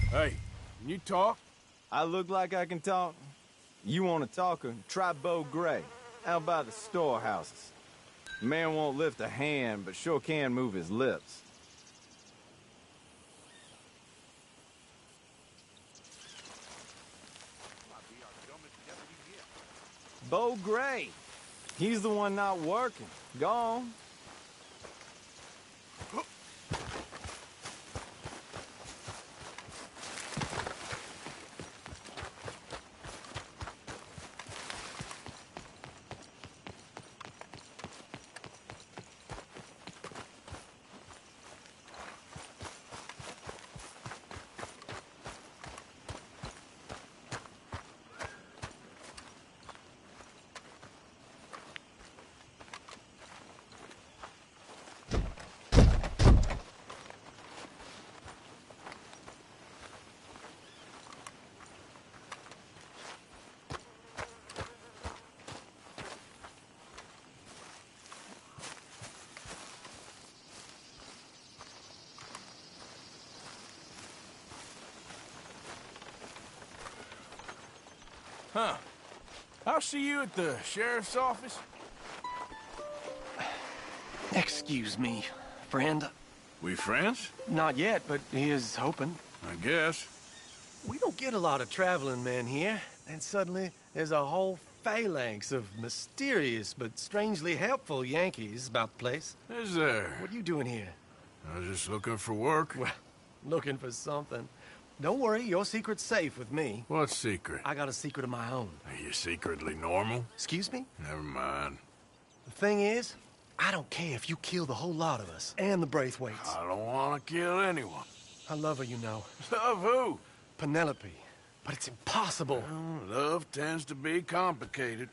Hey, can you talk? I look like I can talk? You want to talk? Try Bo Gray, out by the storehouses. Man won't lift a hand, but sure can move his lips. Bo Gray. He's the one not working. Gone. Huh. I'll see you at the sheriff's office. Excuse me, friend. We friends? Not yet, but he is hoping. I guess. We don't get a lot of traveling men here, and suddenly there's a whole phalanx of mysterious but strangely helpful Yankees about the place. Is there? What are you doing here? I was just looking for work. Well, looking for something. Don't worry, your secret's safe with me. What secret? I got a secret of my own. Are you secretly normal? Excuse me? Never mind. The thing is, I don't care if you kill the whole lot of us, and the Braithwaites. I don't want to kill anyone. I love her, you know. Love who? Penelope. But it's impossible. Well, love tends to be complicated.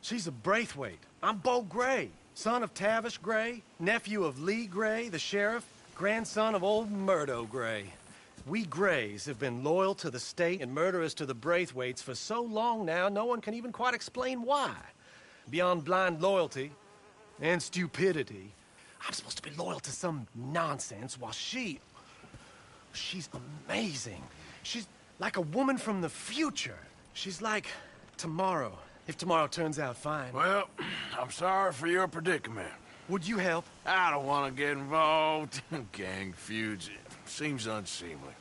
She's a Braithwaite. I'm Bo Gray, son of Tavish Gray, nephew of Lee Gray, the sheriff, grandson of old Murdo Gray. We Grays have been loyal to the state and murderous to the Braithwaites for so long now, no one can even quite explain why. Beyond blind loyalty and stupidity, I'm supposed to be loyal to some nonsense while she's amazing. She's like a woman from the future. She's like tomorrow, if tomorrow turns out fine. Well, I'm sorry for your predicament. Would you help? I don't want to get involved. Gang feuds. Seems unseemly.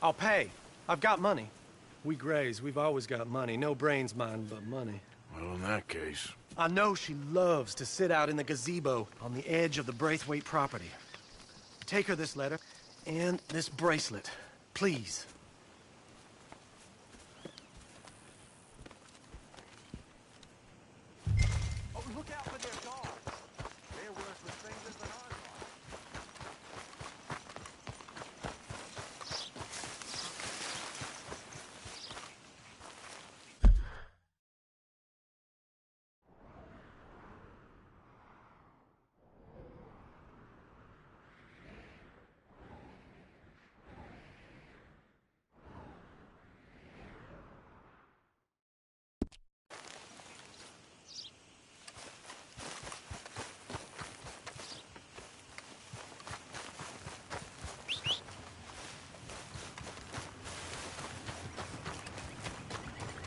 I'll pay. I've got money. We Grays, we've always got money. No brains, mind, but money. Well, in that case... I know she loves to sit out in the gazebo on the edge of the Braithwaite property. Take her this letter and this bracelet, please. Oh, look out for their dogs. They're worse with fingers than ours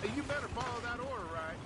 Hey, you better follow that order, right?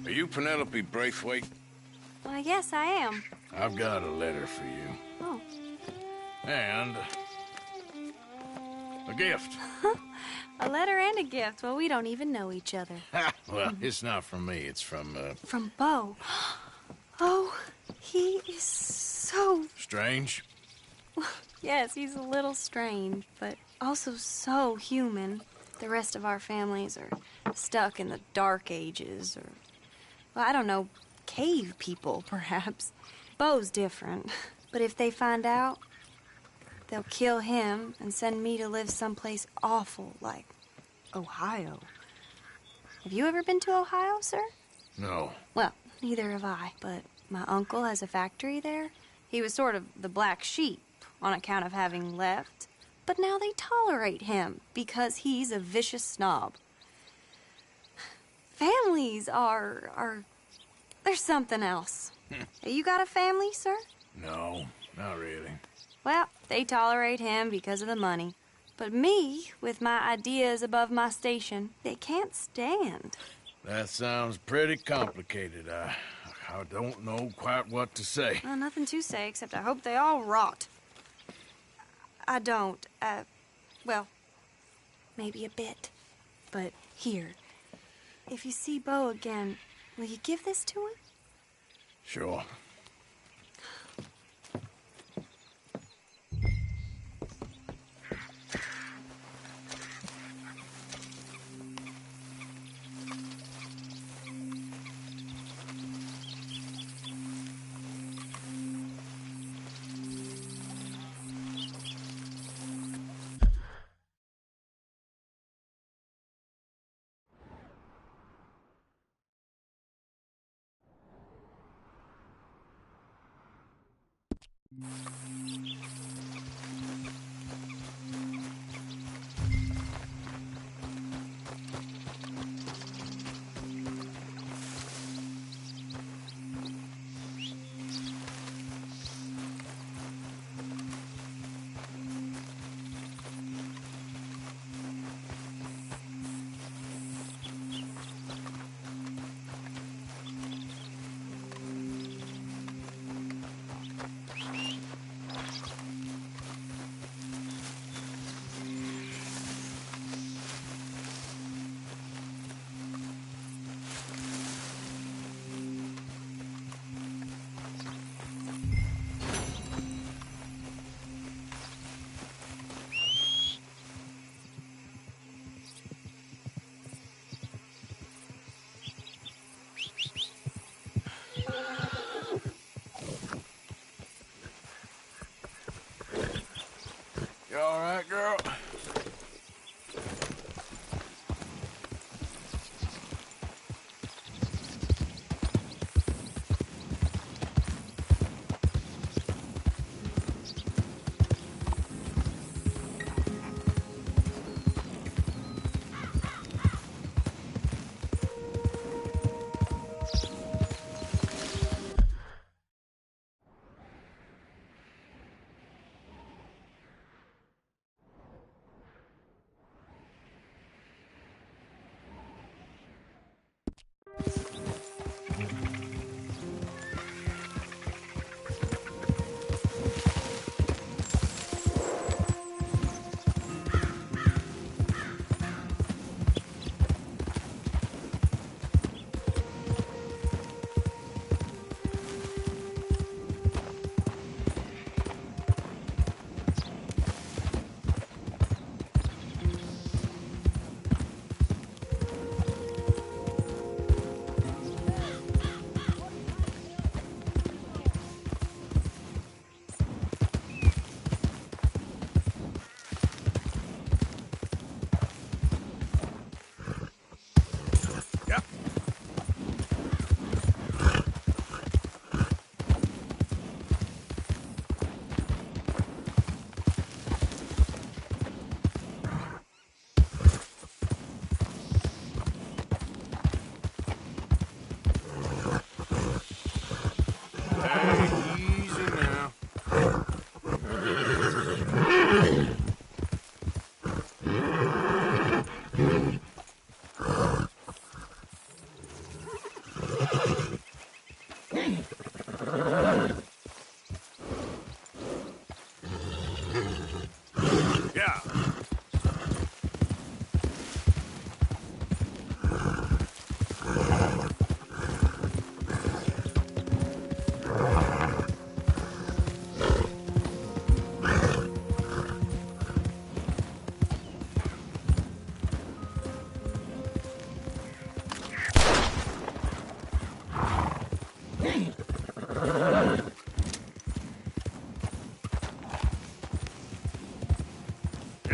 Are you Penelope Braithwaite? Well, yes, I am. I've got a letter for you. Oh. And a gift. A letter and a gift. Well, we don't even know each other. Well, it's not from me. It's from, From Bo. Oh, he is so... Strange? Yes, he's a little strange, but also so human. The rest of our families are stuck in the Dark Ages, or... Well, I don't know, cave people, perhaps. Bo's different. But if they find out, they'll kill him and send me to live someplace awful like Ohio. Have you ever been to Ohio, sir? No. Well, neither have I, but my uncle has a factory there. He was sort of the black sheep on account of having left. But now they tolerate him because he's a vicious snob. Families are there's something else. You got a family, sir? No, not really. Well, they tolerate him because of the money. But me, with my ideas above my station, they can't stand. That sounds pretty complicated. I don't know quite what to say. Well, nothing to say, except I hope they all rot. I don't, well, maybe a bit. But here, if you see Bo again, will you give this to him? Sure. You all right, girl?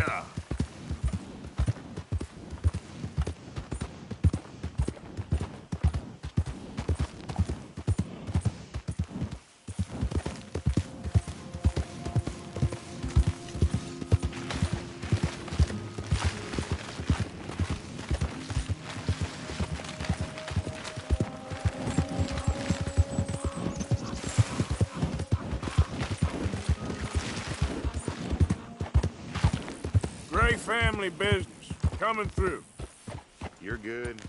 Yeah. Gray family business. Coming through. You're good.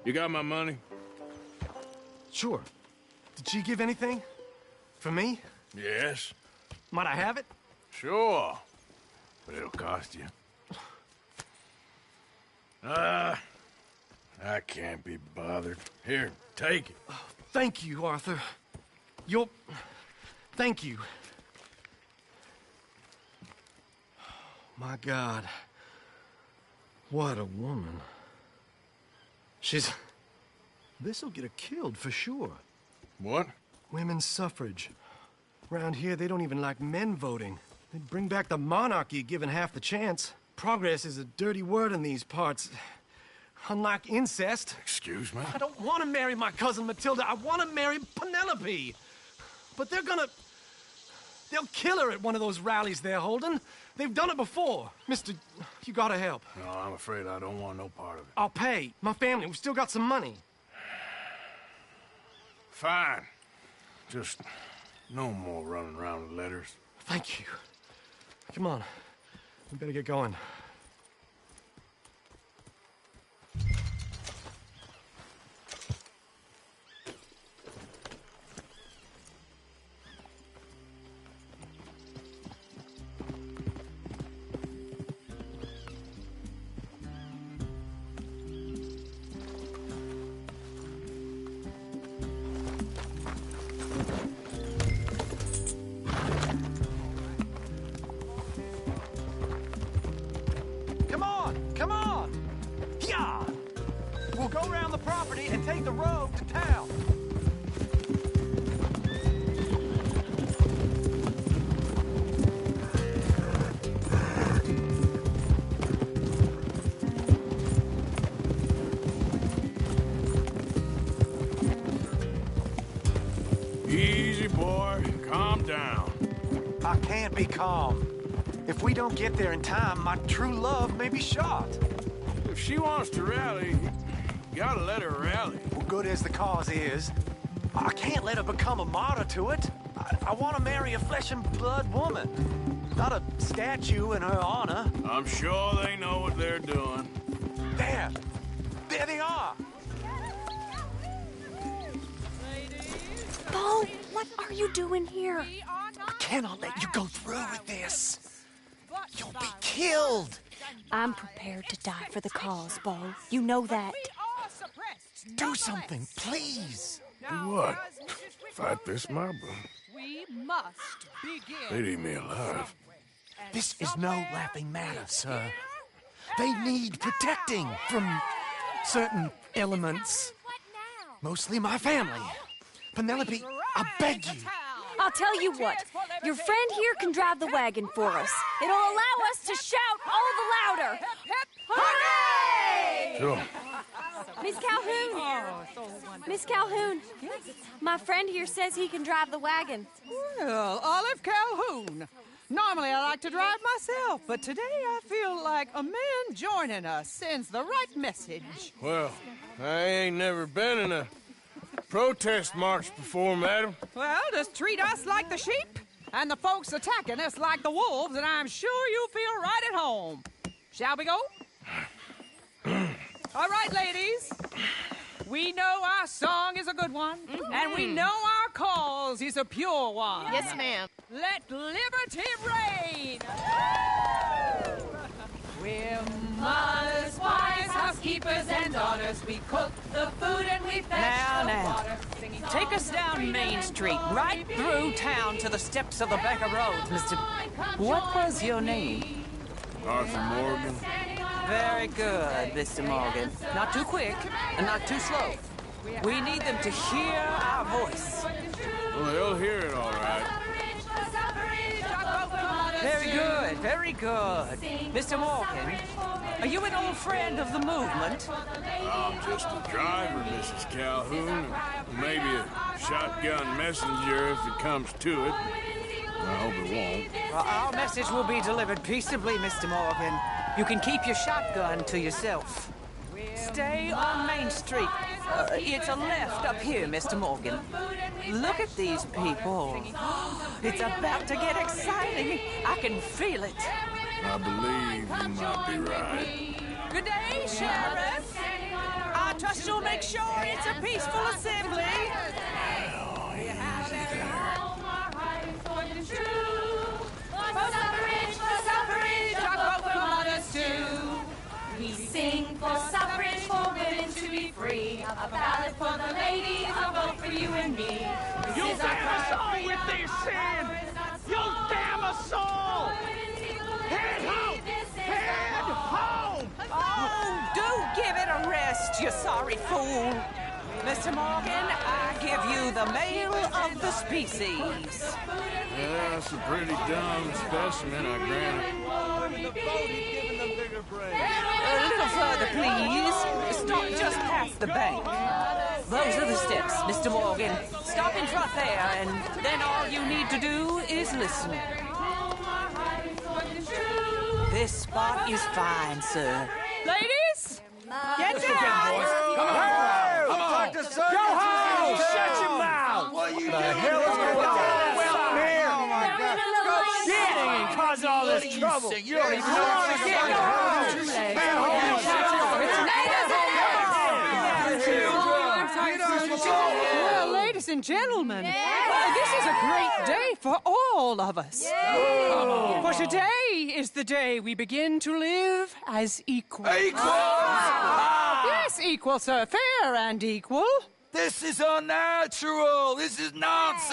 You got my money? Sure. Did she give anything? For me? Yes. Might I have it? Sure. But it'll cost you. I can't be bothered. Here, take it. Thank you, Arthur. Thank you. My God. What a woman. This'll get her killed for sure. What? Women's suffrage. Around here, they don't even like men voting. They'd bring back the monarchy given half the chance. Progress is a dirty word in these parts. Unlike incest. Excuse me? I don't want to marry my cousin Matilda. I want to marry Penelope. But they'll kill her at one of those rallies they're holding. They've done it before. Mister, you gotta help. No, I'm afraid I don't want no part of it. I'll pay. My family, we've still got some money. Fine. Just no more running around with letters. Thank you. Come on. We better get going. Come on! Yeah! We'll go around the property and take the road to town. Easy, boy. Calm down. I can't be calm. If we don't get there in time, my true love may be shot. If she wants to rally, you gotta let her rally. Well, good as the cause is, I can't let her become a martyr to it. I want to marry a flesh and blood woman, not a statue in her honor. I'm sure they know what they're doing. There they are. Bo, what are you doing here? I cannot let you go through with this. You'll be killed. I'm prepared to die for the cause, Bo. You know that. Do something, please. Do what? Fight this mob? We must begin. They'd eat me alive. This is no laughing matter, sir. They need protecting from certain elements. Mostly my family. Penelope, I beg you. I'll tell you what. Your friend here can drive the wagon for us. It'll allow us to shout all the louder. Hooray! Sure. Miss Calhoun. Miss Calhoun. My friend here says he can drive the wagon. Well, Olive Calhoun. Normally I like to drive myself, but today I feel like a man joining us sends the right message. Well, I ain't never been in a protest march before, madam. Well, just treat us like the sheep, and the folks attacking us like the wolves, and I'm sure you feel right at home. Shall we go? All right, ladies. We know our song is a good one, and we know our cause is a pure one. Yes, ma'am. Let liberty reign! We're mothers, wives, housekeepers, and daughters. We cook the food and we fetch the water. Take us down Main Street, right through town to the steps of the Becker Road, Mr. What was your name? Arthur Morgan. Very good, Mr. Morgan. Not too quick and not too slow. We need them to hear our voice. Well, they'll hear it all right. Very good, very good. Mr. Morgan, are you an old friend of the movement? I'm just a driver, Mrs. Calhoun, and maybe a shotgun messenger if it comes to it. I hope it won't. Well, our message will be delivered peaceably, Mr. Morgan. You can keep your shotgun to yourself. Stay on Main Street. It's a left up here, Mr. Morgan. Look at these people. It's about to get exciting. I can feel it. I believe you might be right. Good day, Sheriff. I Trust you'll make sure it's a peaceful assembly. We sing for suffrage, for women to be free. A ballad for the ladies, a vote for you and me. You damn us all with this sin! You damn us all! Head home! Head home! Oh, do give it a rest, you sorry fool. Mr. Morgan, I give you the male of the species. Yeah, that's a pretty dumb specimen, I grant it. A little further, please. Stop just past the bank. Those are the steps, Mr. Morgan. Stop in front there, and then all you need to do is listen. This spot is fine, sir. Ladies, get down! Come on! Go home! Shut your mouth! What you the hell is going on? Well, here! Oh, my God. Go shitting and causing all this trouble. You don't even know what to get. Go Well, ladies and gentlemen, this is a great day for all of us. For today is the day we begin to live as equals. Yes, equal, sir. Fair and equal. This is unnatural. This is nonsense.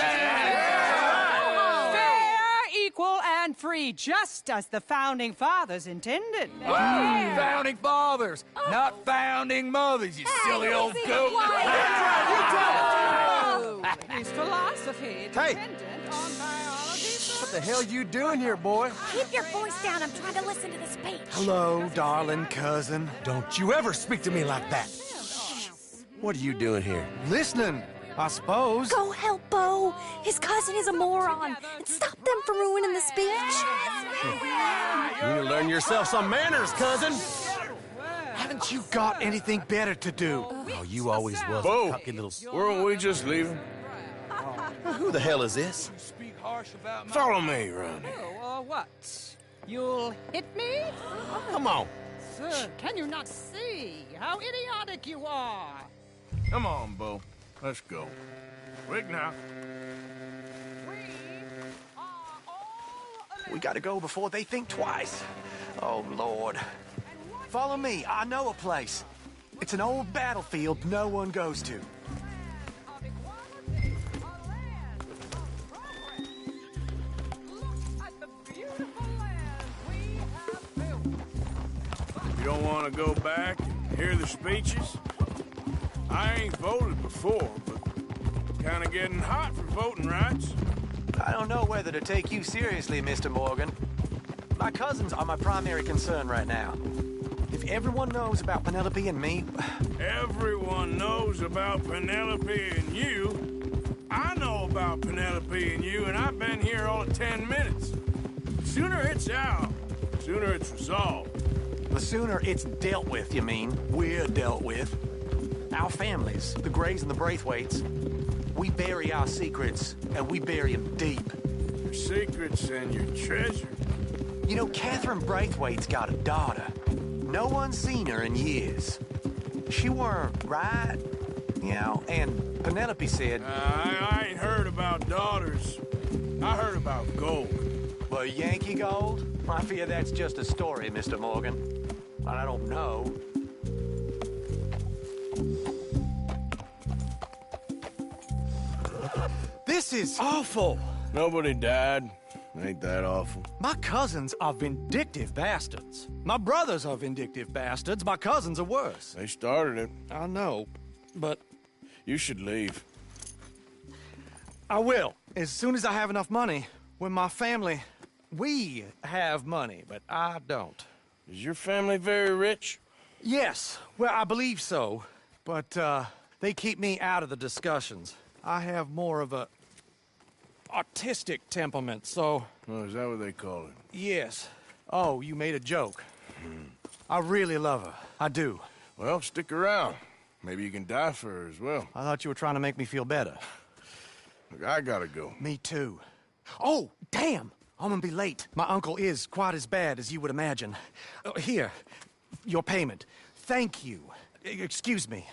Fair, equal, and free, just as the Founding Fathers intended. Founding fathers, not founding mothers, you silly old goat. His philosophy dependent on biology. What the hell you doing here, boy? Keep your voice down. I'm trying to listen to the speech. Hello, darling cousin. Don't you ever speak to me like that. What are you doing here? Listening, I suppose. Go help Bo. His cousin is a moron. And stop them from ruining the speech. You need to learn yourself some manners, cousin. Haven't you got anything better to do? Oh, you always was Bo, a cocky little... weren't we just leaving? Who the hell is this? Follow me, Ronnie. What? You'll hit me? Come on. Sir, can you not see how idiotic you are? Come on, Bo. Let's go. Quick now. We gotta go before they think twice. Oh, Lord. Follow me. I know a place. It's an old battlefield no one goes to. You don't want to go back and hear the speeches? I ain't voted before, but kind of getting hot for voting rights. I don't know whether to take you seriously, Mr. Morgan. My cousins are my primary concern right now. If everyone knows about Penelope and me... Everyone knows about Penelope and you. I know about Penelope and you, and I've been here all of 10 minutes. Sooner it's out, sooner it's resolved. The sooner it's dealt with, you mean, we're dealt with. Our families, the Grays and the Braithwaites, we bury our secrets, and we bury them deep. Your secrets and your treasure. You know, Catherine Braithwaite's got a daughter. No one's seen her in years. She weren't right, you know, and Penelope said... I ain't heard about daughters. I heard about gold. Well, Yankee gold? I fear that's just a story, Mr. Morgan. I don't know. This is awful. Nobody died. Ain't that awful? My cousins are vindictive bastards. My brothers are vindictive bastards. My cousins are worse. They started it. I know, but... You should leave. I will, as soon as I have enough money. When my family... We have money, but I don't. Is your family very rich? Yes, well, I believe so. But, they keep me out of the discussions. I have more of a... artistic temperament, so... Oh, is that what they call it? Yes. Oh, you made a joke. I really love her. I do. Well, stick around. Maybe you can die for her as well. I thought you were trying to make me feel better. Look, I gotta go. Me too. Oh, damn! I'm gonna be late. My uncle is quite as bad as you would imagine. Here, your payment. Thank you. Excuse me.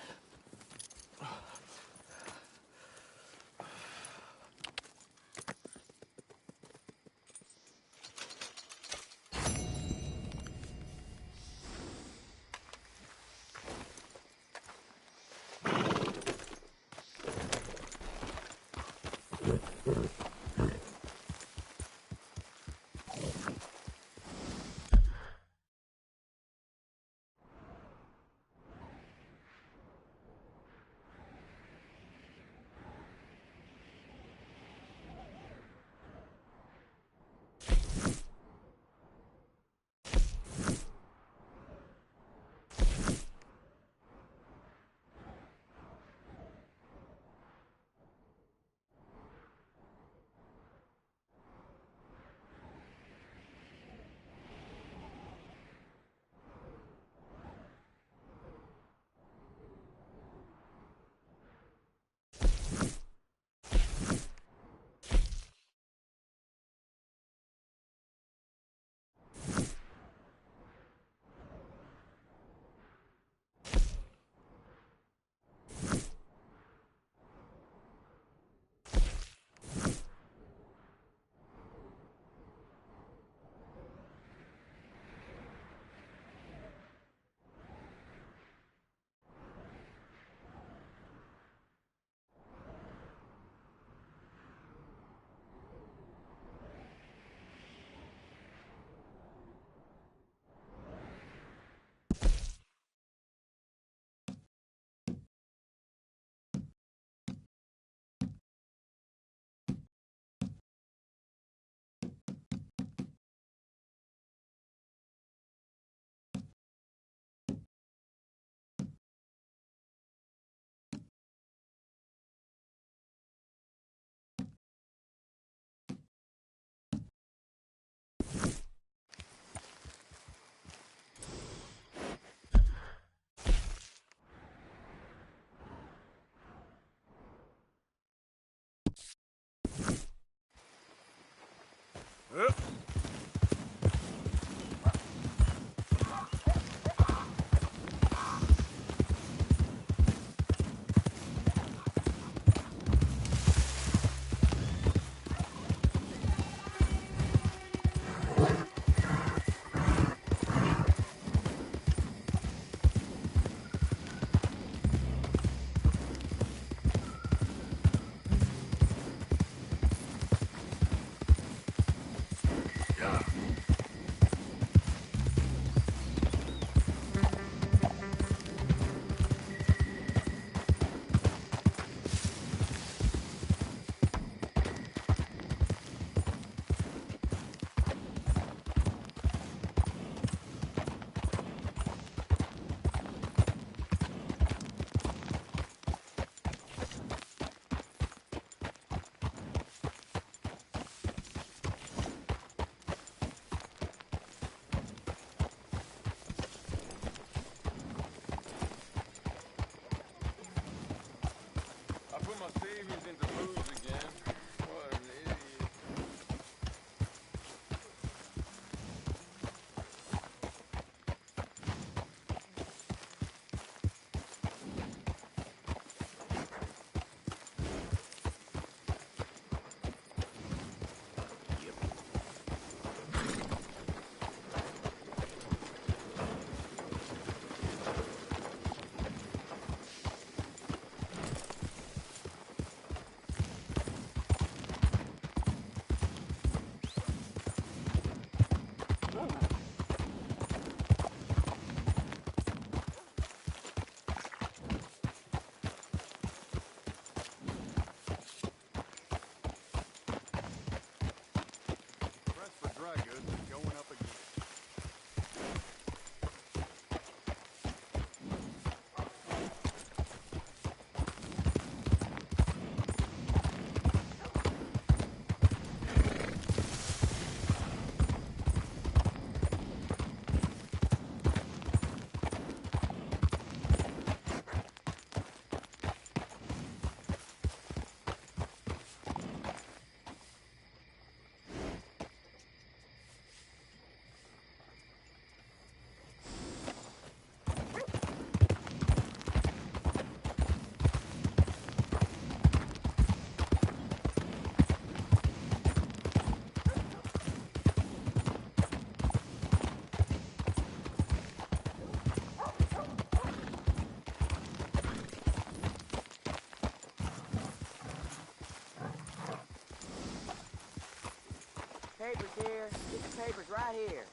Papers here. Get the papers right here.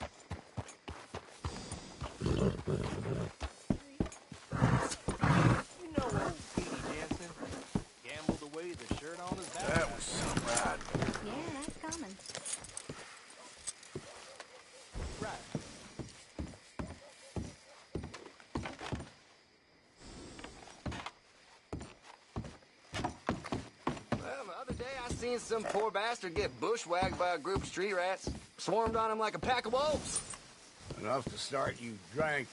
You know old Petey Jensen gambled away the shirt on his back. That was some ride. Yeah, that's coming. Right. Well, the other day I seen some poor bastard get bushwhacked by a group of street rats. Swarmed on him like a pack of wolves. Enough to start you drinking.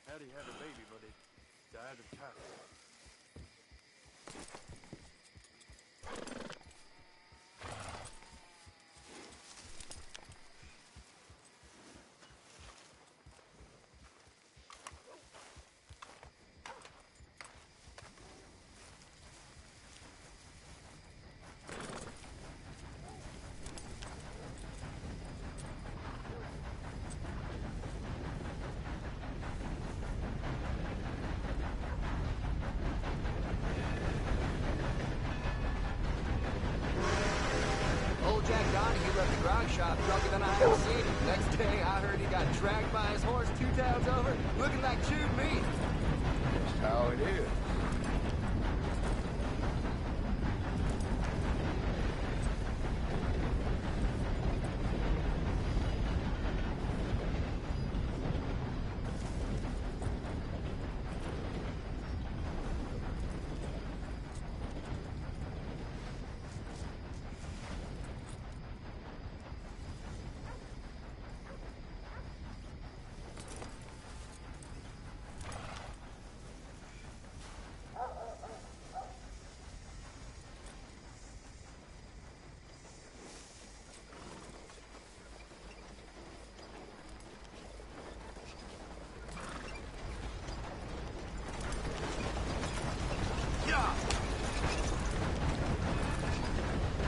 Daddy had a baby, but it died of typhus. Old Jack Donahue left the grog shop drunker than I ever seen him. Next day, I heard he got dragged by his horse 2 towns over, looking like chewed meat. That's how it is.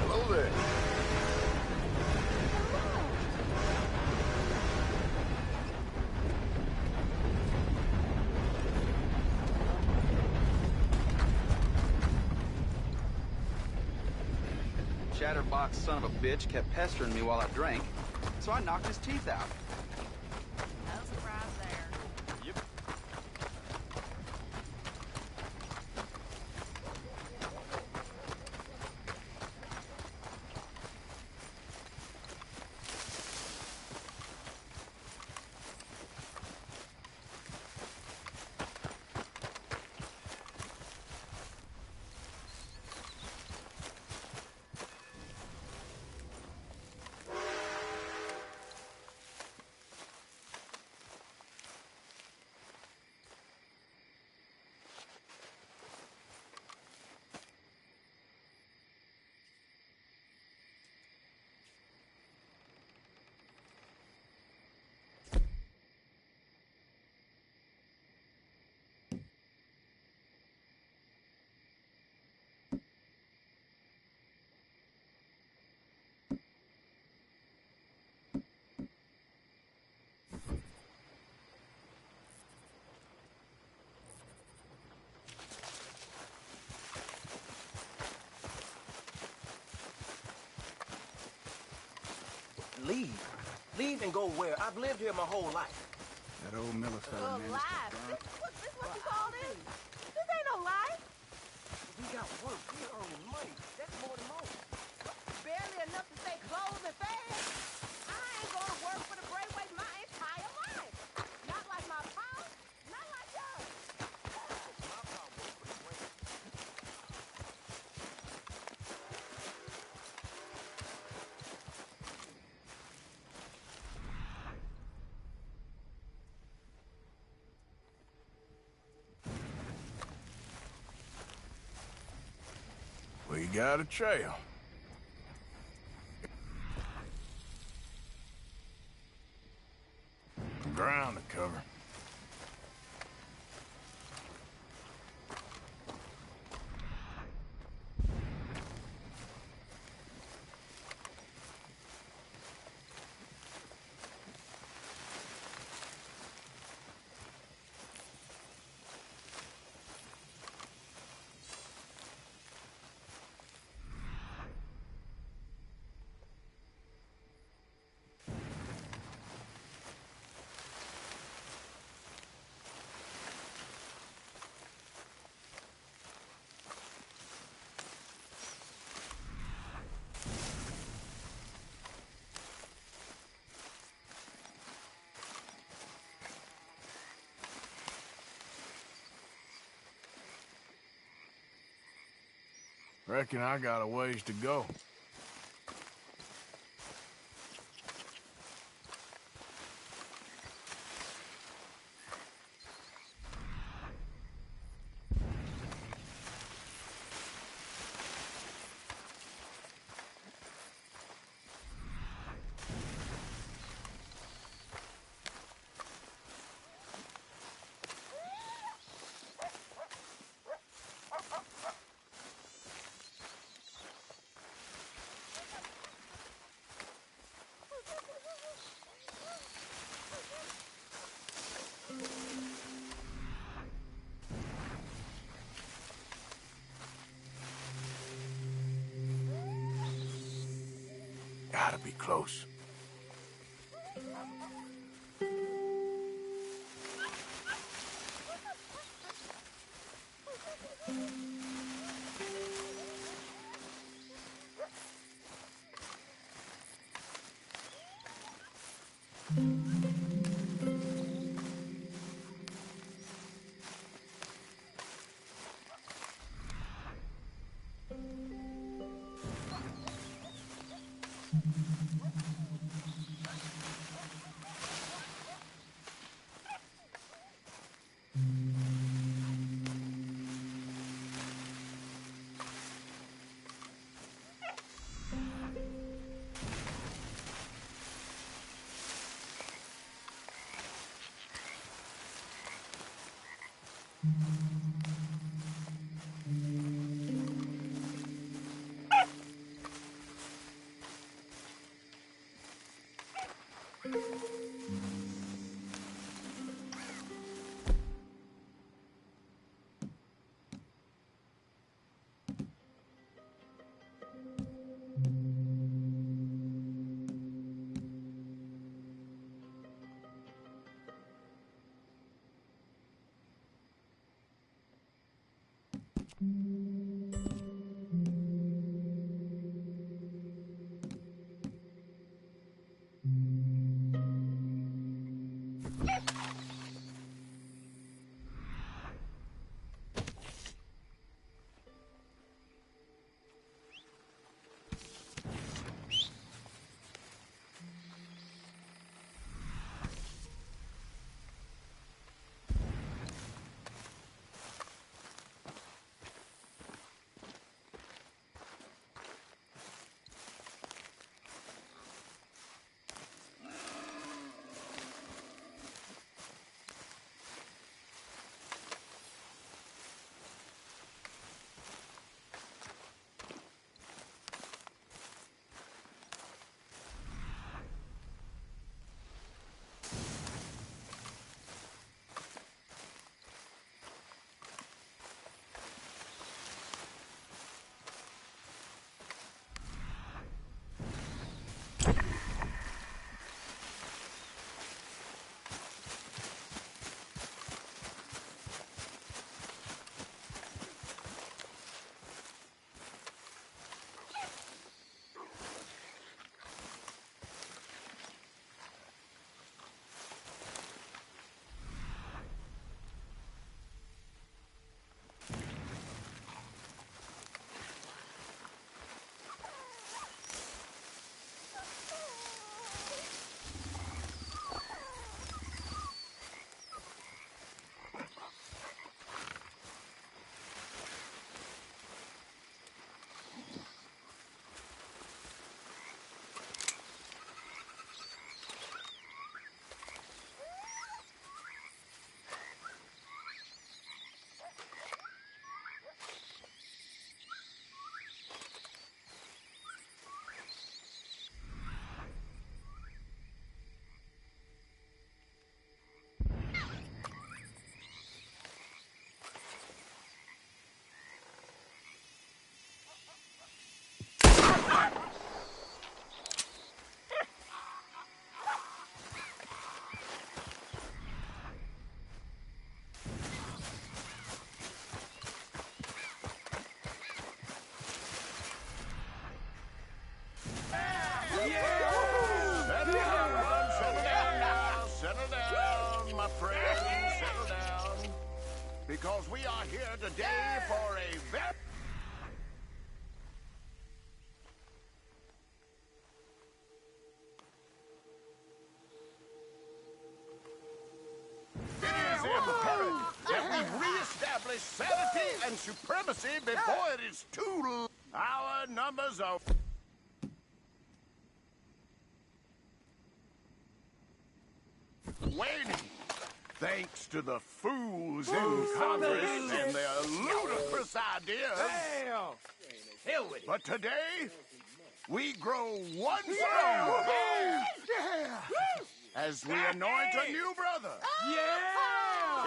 Hello there. Chatterbox son of a bitch kept pestering me while I drank, so I knocked his teeth out. No surprise there. Yep. Leave. Leave and go where? I've lived here my whole life. That old Miller fella, man. Life. This what you call this? This ain't no life. We got work. We're earning money. That's more than most. Barely enough to stay clothed and fed. I ain't gonna work for the Braithwaite my entire life. Not like my pop. Not like yours. My pop worked for the Braithwaite. We got a trail. Ground to cover. Reckon I got a ways to go. Gotta be close. Because we are here today for a very... supremacy before it is too late. Our numbers are... waning. Thanks to the fools in Congress and their ludicrous ideas. Hell with it. But today, we grow one stronger. As we anoint a new brother.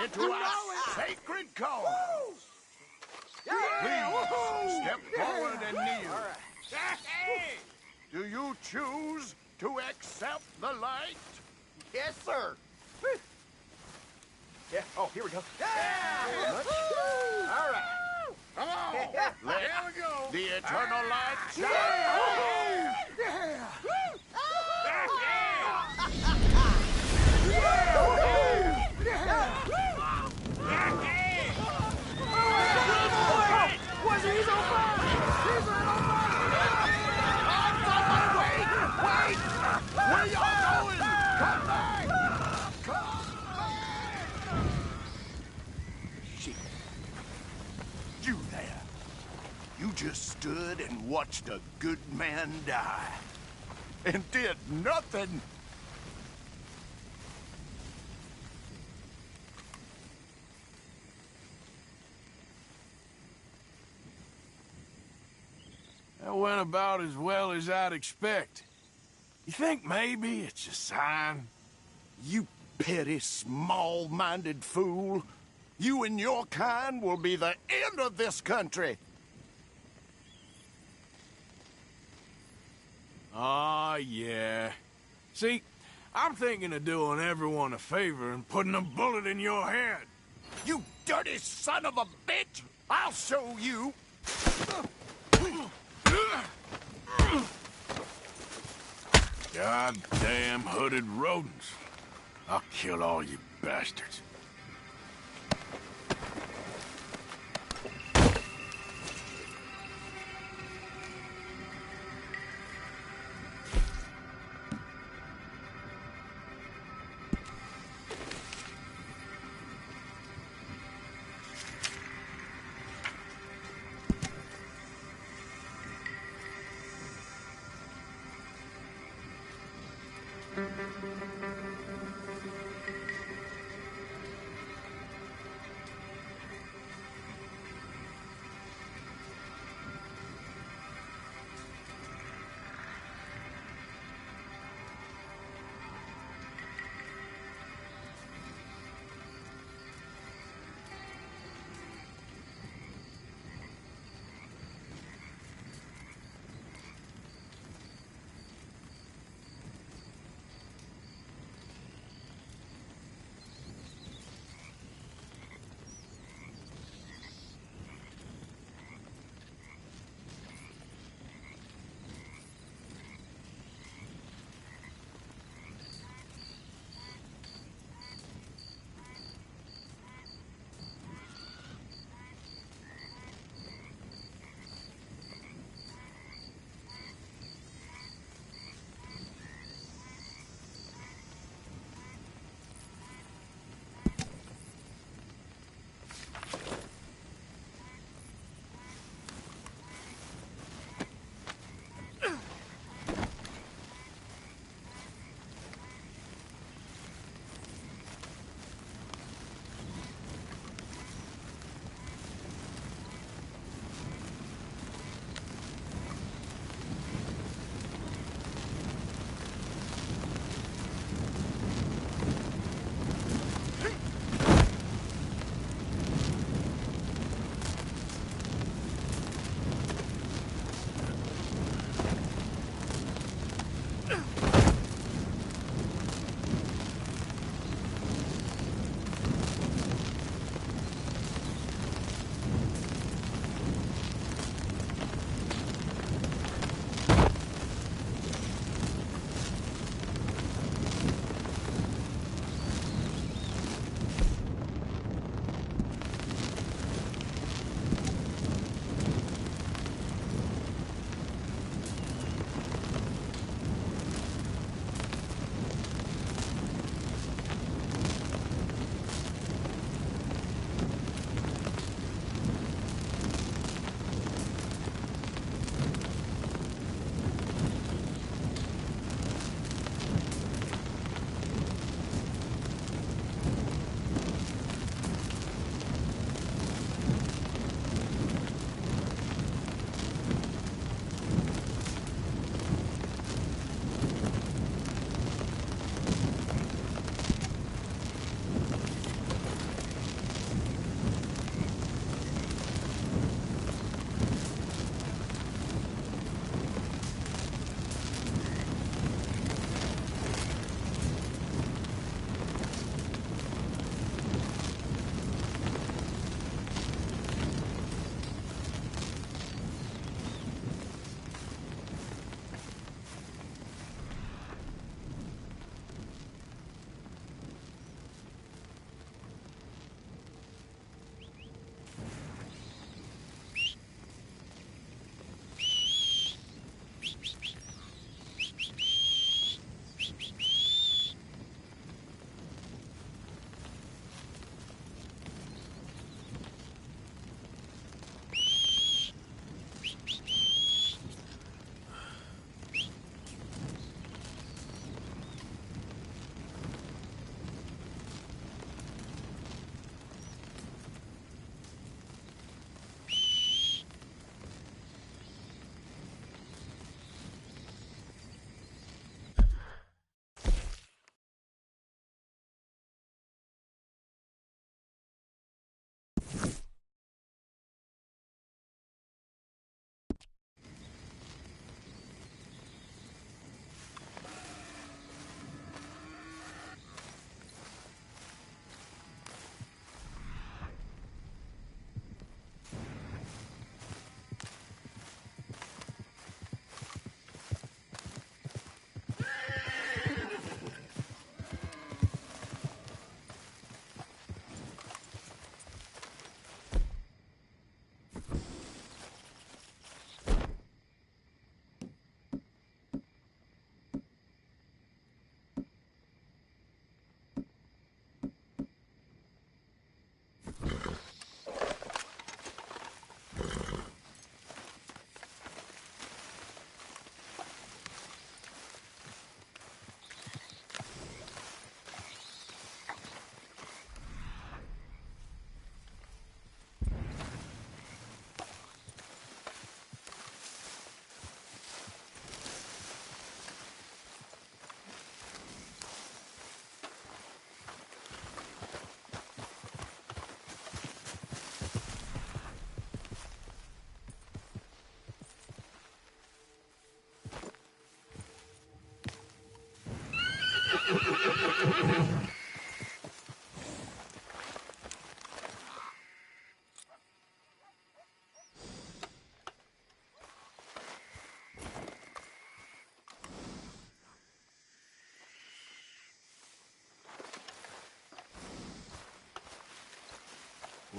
Into our sacred cause. Please, step forward and kneel. Do you choose to accept the light? Yes, sir. Yeah. Oh, here we go. All right. Come on. Let the eternal light shine. He's on fire! He's right on fire! Wait! Where y'all going? Come back! Come back! Shit. You there. You just stood and watched a good man die. And did nothing. That went about as well as I'd expect. You think maybe it's a sign? You petty, small-minded fool. You and your kind will be the end of this country. Ah, yeah. See, I'm thinking of doing everyone a favor and putting a bullet in your head. You dirty son of a bitch! I'll show you! Goddamn hooded rodents. I'll kill all you bastards.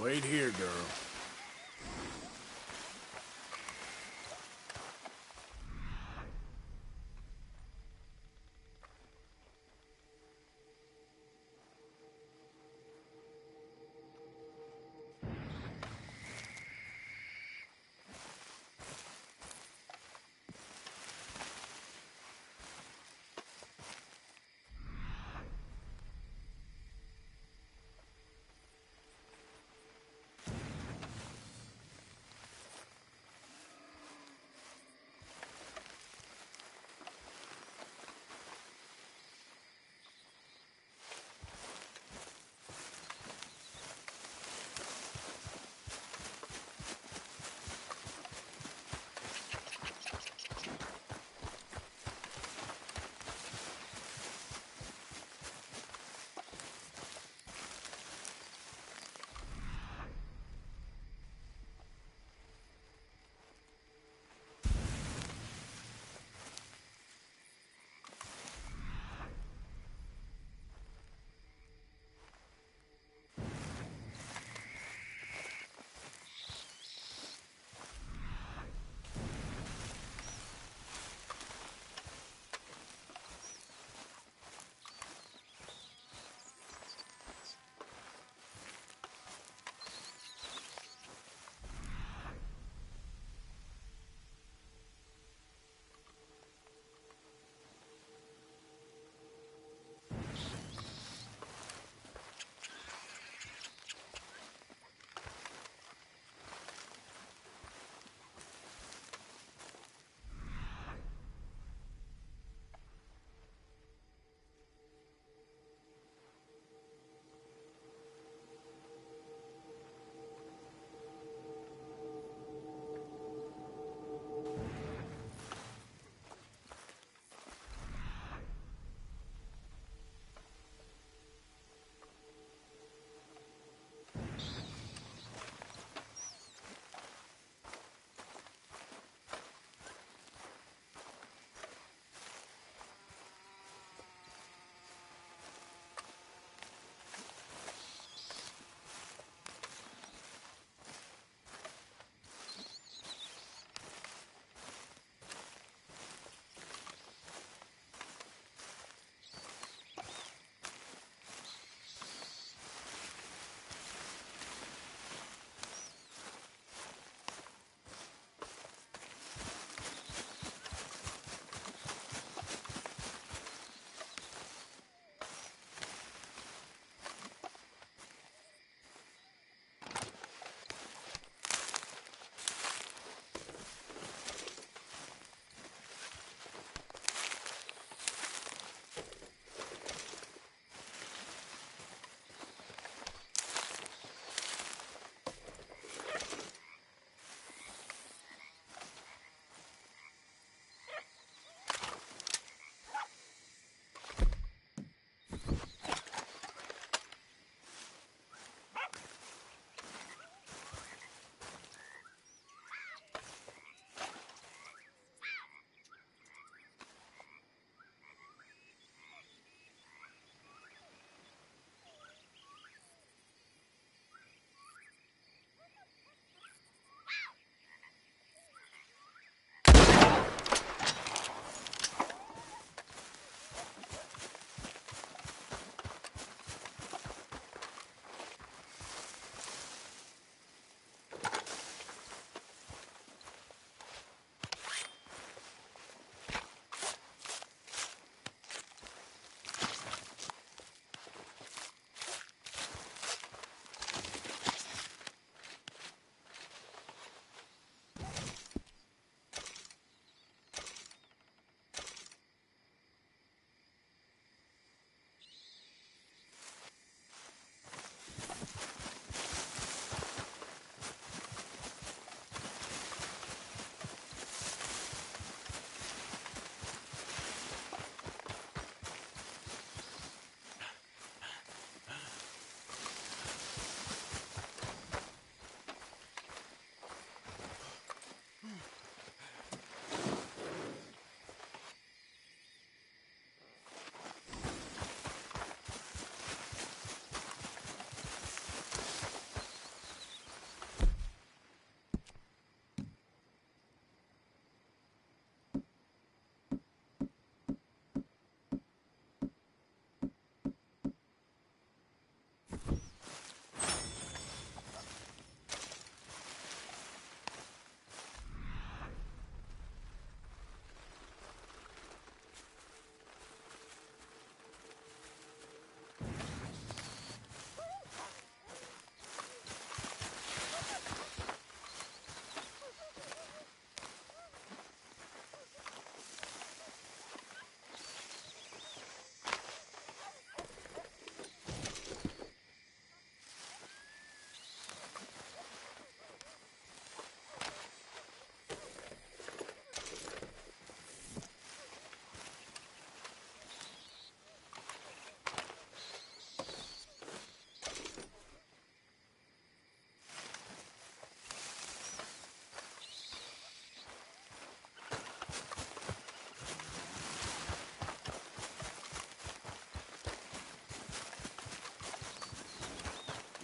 Wait here, girl.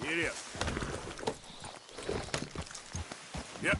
Giddy up. Yep.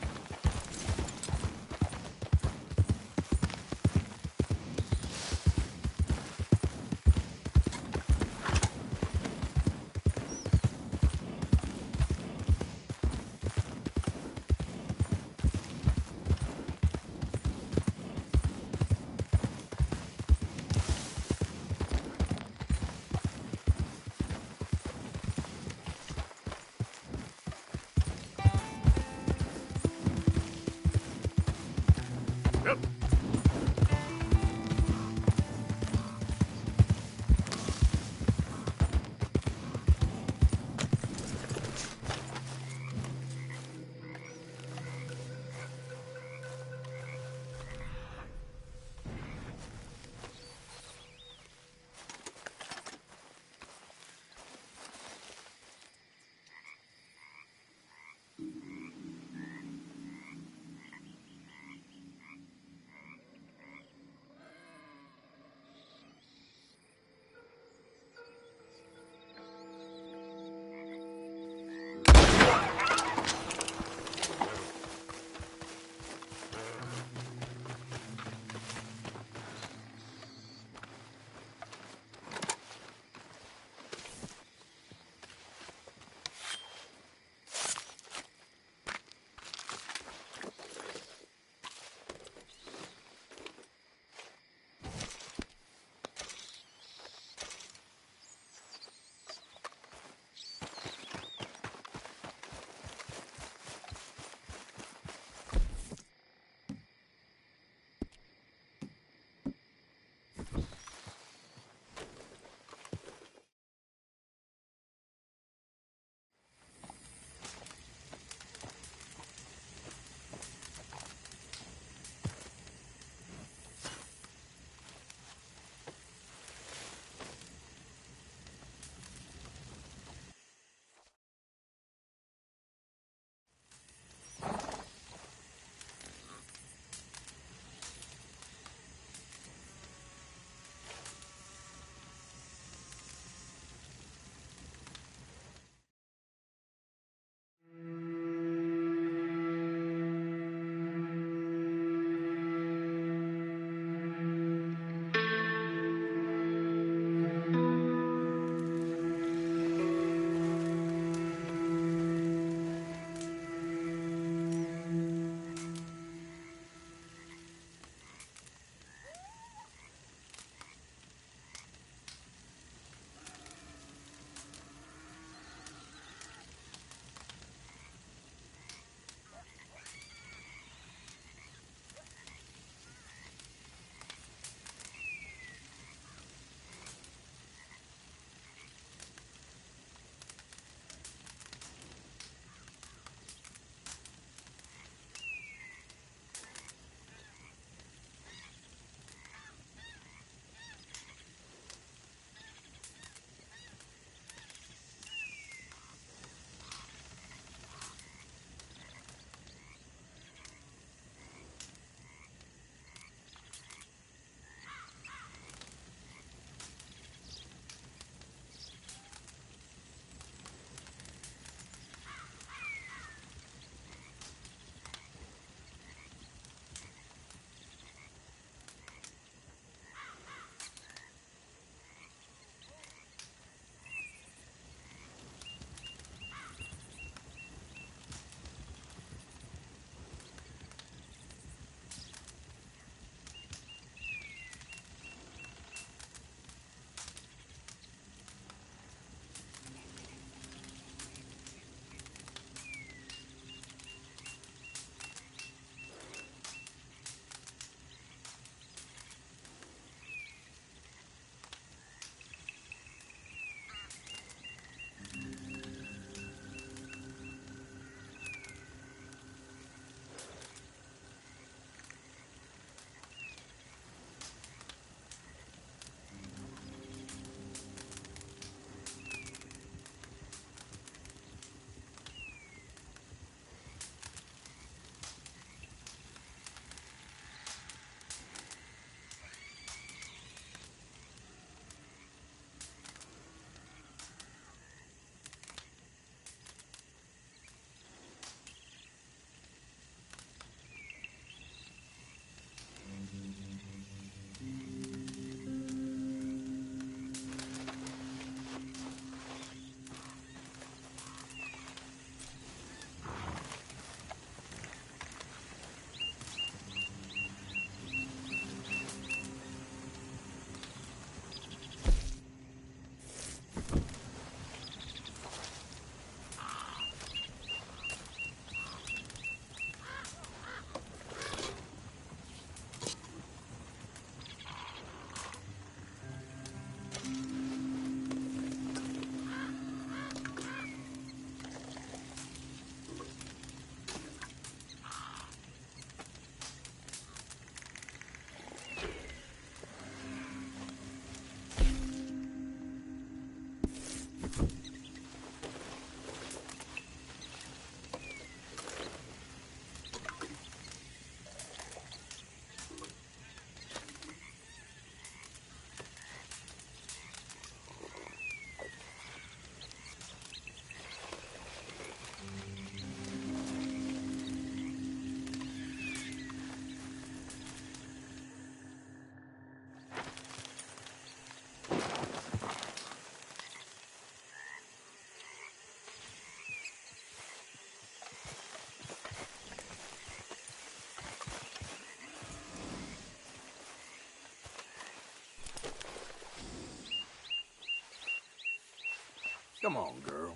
Come on, girl.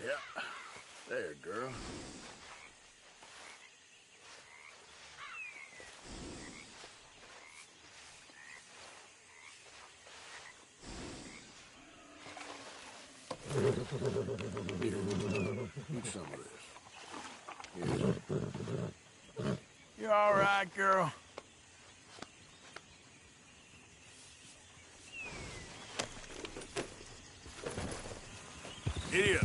Yeah, there, girl. Eat some of this. Here. You all right, girl? Idiot.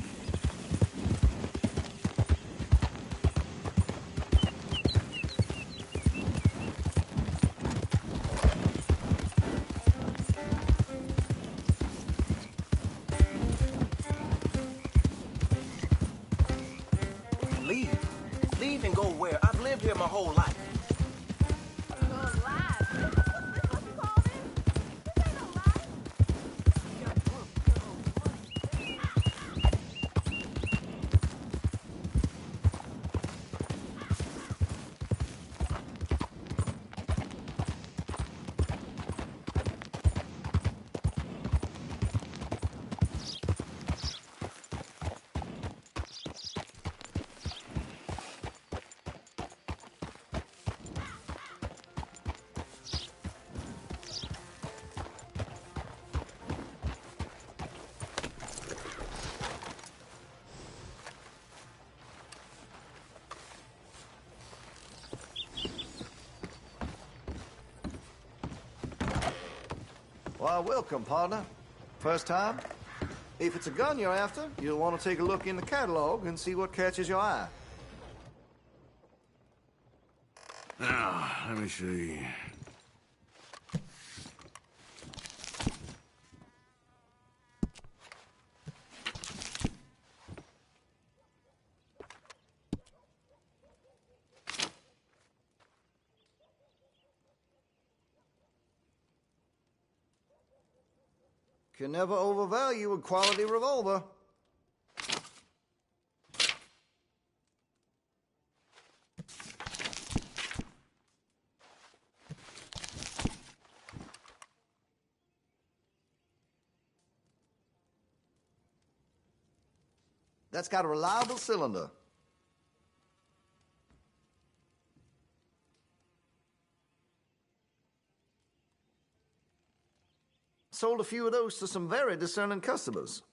Leave. Leave and go where? I've lived here my whole life. Why, welcome, partner. First time? If it's a gun you're after, you'll want to take a look in the catalog and see what catches your eye. Now, let me see. Can never overvalue a quality revolver. That's got a reliable cylinder. Sold a few of those to some very discerning customers.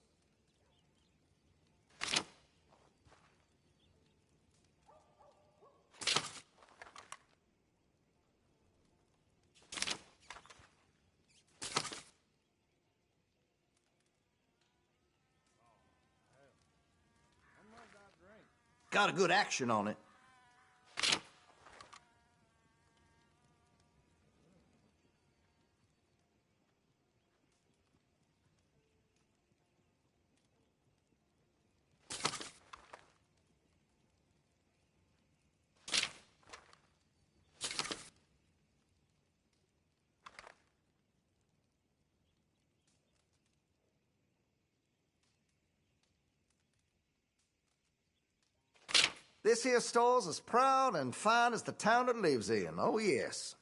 Got a good action on it. This here store's as proud and fine as the town it lives in. Oh, yes.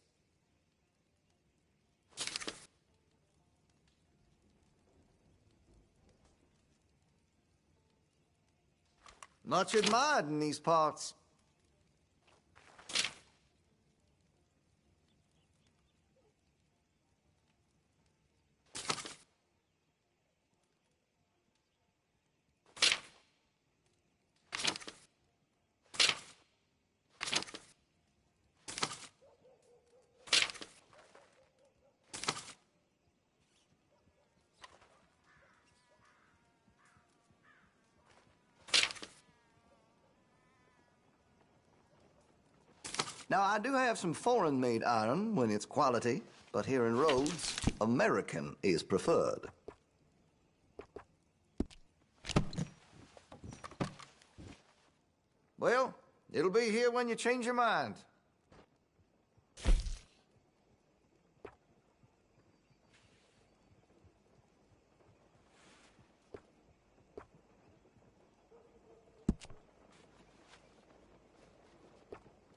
Much admired in these parts. Now, I do have some foreign-made iron when it's quality, but here in Rhodes, American is preferred. Well, it'll be here when you change your mind.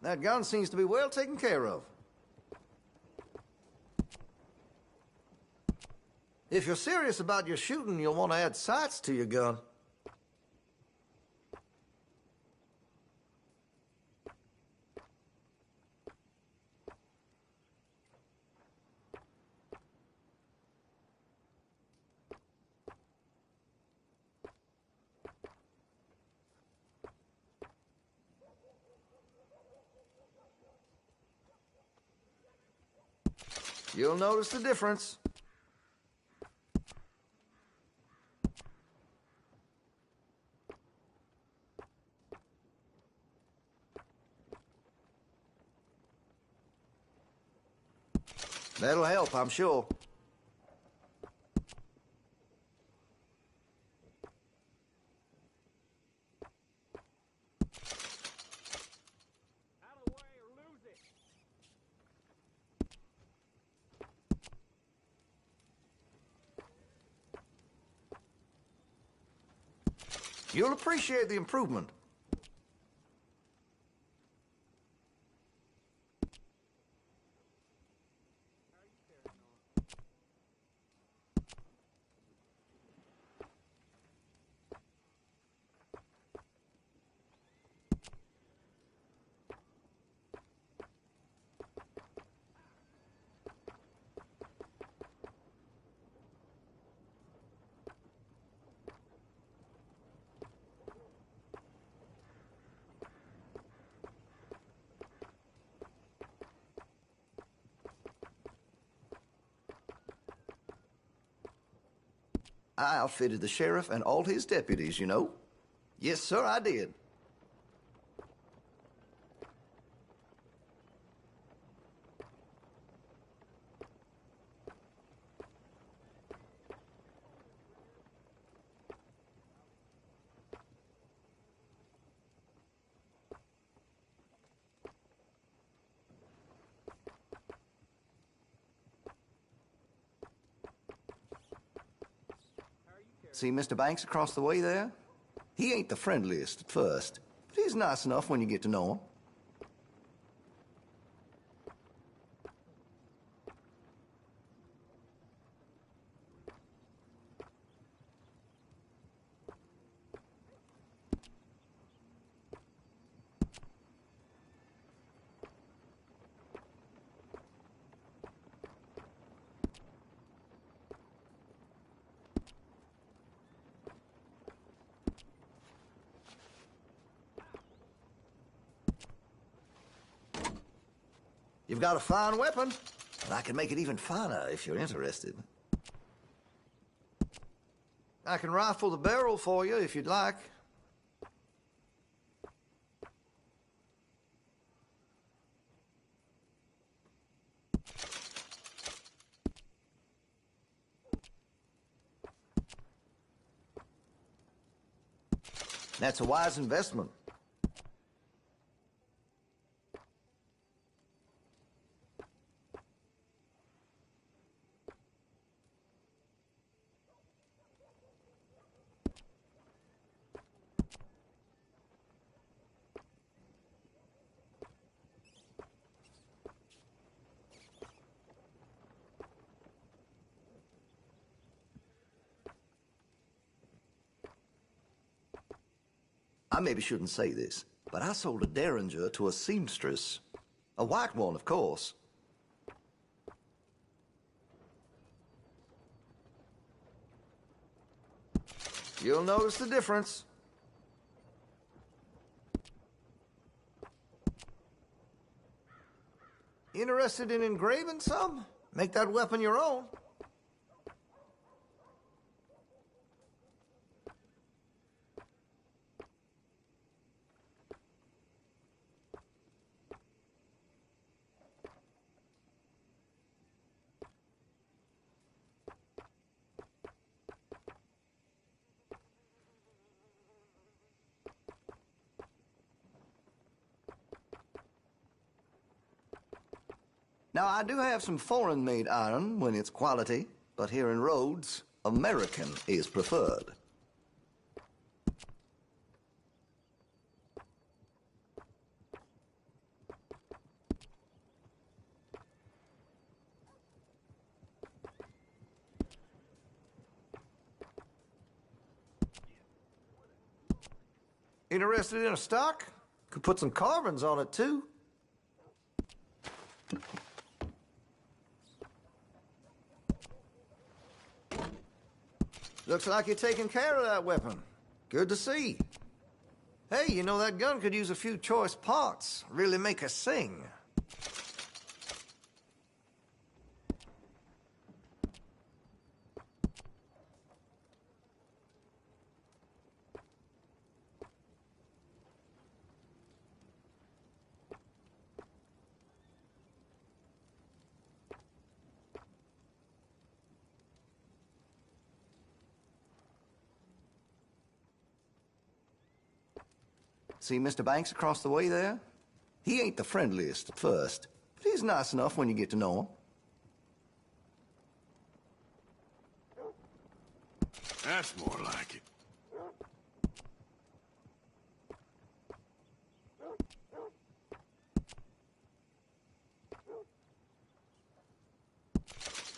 That gun seems to be well taken care of. If you're serious about your shooting, you'll want to add sights to your gun. You'll notice the difference. That'll help, I'm sure. You'll appreciate the improvement. I outfitted the sheriff and all his deputies, you know. Yes, sir, I did. See Mr. Banks across the way there? He ain't the friendliest at first, but he's nice enough when you get to know him. You've got a fine weapon, but I can make it even finer if you're interested. I can rifle the barrel for you if you'd like. That's a wise investment. I maybe shouldn't say this, but I sold a derringer to a seamstress. A white one, of course. You'll notice the difference. Interested in engraving some? Make that weapon your own. Now, I do have some foreign-made iron when it's quality, but here in Rhodes, American is preferred. Interested in a stock? Could put some carbons on it, too. Looks like you're taking care of that weapon. Good to see. Hey, you know that gun could use a few choice parts. Really make us sing. See Mr. Banks across the way there? He ain't the friendliest at first, but he's nice enough when you get to know him. That's more like it.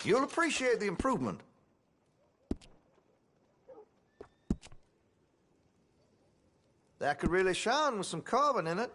You'll appreciate the improvement. That could really shine with some carbon in it.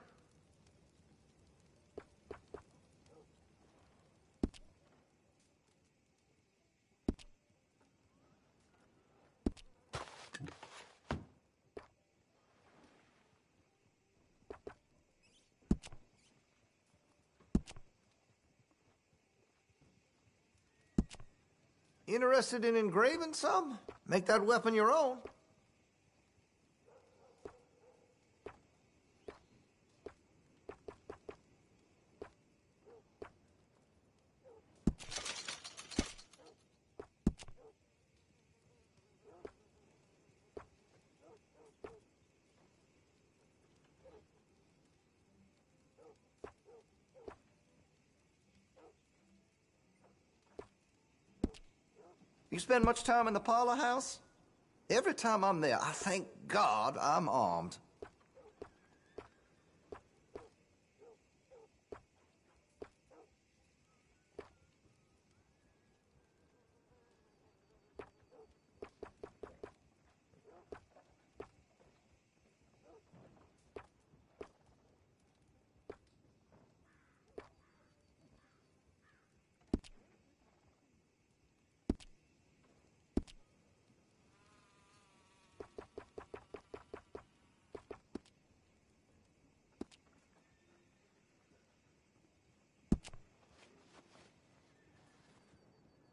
Interested in engraving some? Make that weapon your own. You spend much time in the parlor house? Every time I'm there, I thank God I'm armed.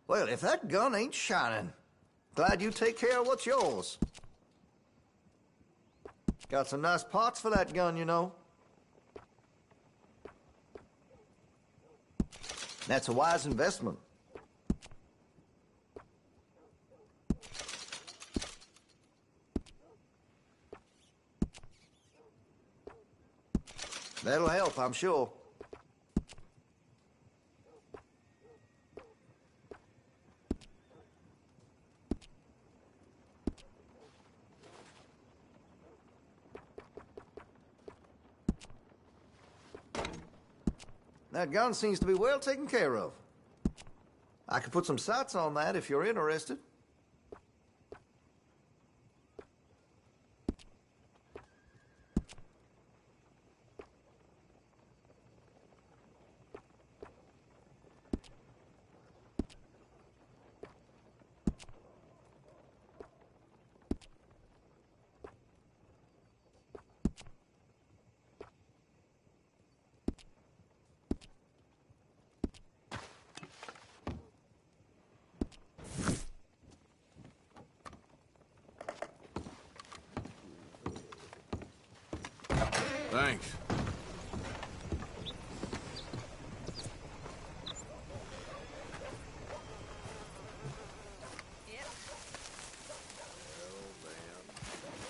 Well, if that gun ain't shining, glad you take care of what's yours. Got some nice parts for that gun, you know. That's a wise investment. That'll help, I'm sure. That gun seems to be well taken care of. I could put some sights on that if you're interested. Thanks.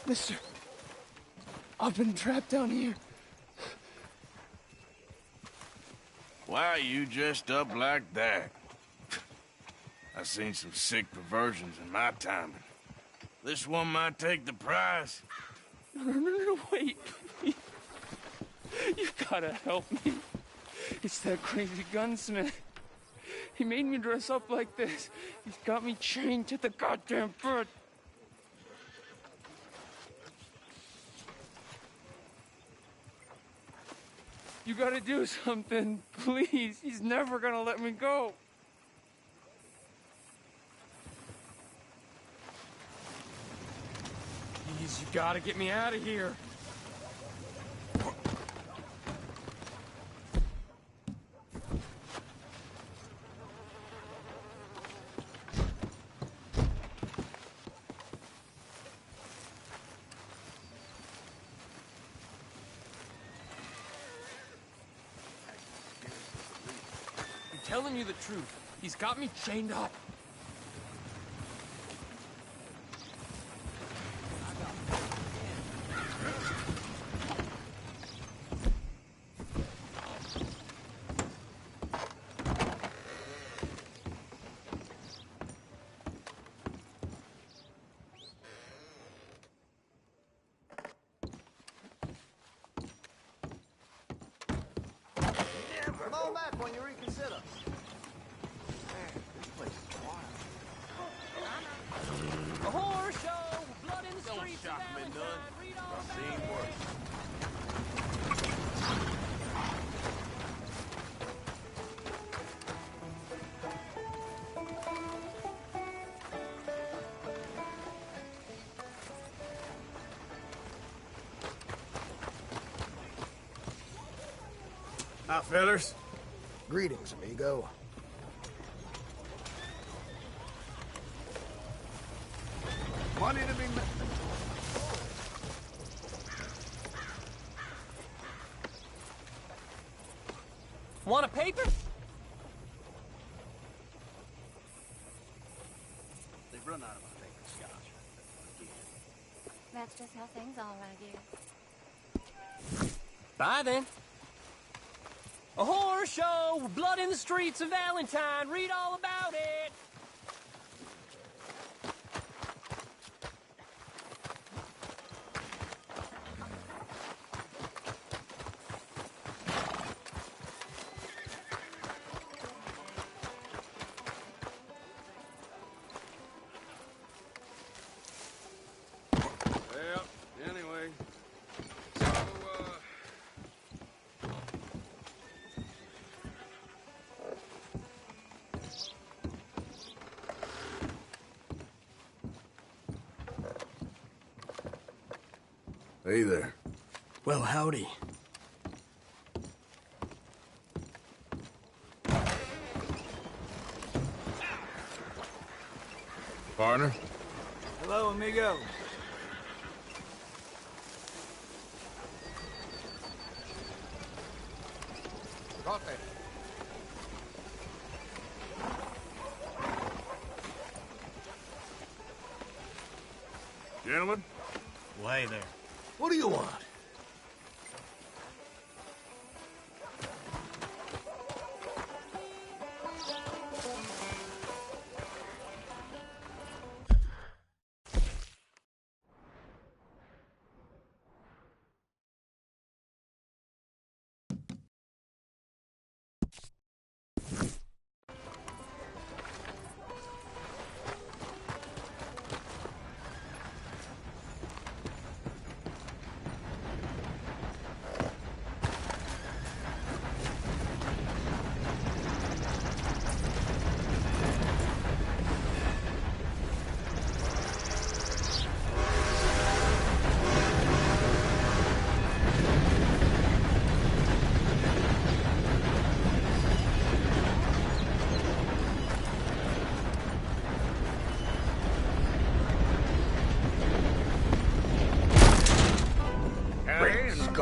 Mister, I've been trapped down here. Why are you dressed up like that? I've seen some sick perversions in my time. This one might take the prize. No, wait. You gotta help me. It's that crazy gunsmith. He made me dress up like this. He's got me chained to the goddamn bed. You gotta do something, please. He's never gonna let me go. Please, you gotta get me out of here. I'm telling you the truth. He's got me chained up. Come on back when you reconsider. Man, this place is wild. A horror show, blood in the streets. Don't shock me none. I've seen worse. Hi, fellas. Greetings, amigo. Money to be made. Want a paper? They've run out of my favorite scotch. That's just how things are, I guess. Bye, then. A horror show, blood in the streets of Valentine. Read all about it. Well, anyway. So, Hey there. Well, howdy. Partner? Hello, amigo. Coffee. Gentlemen? Well, hey there. What do you want?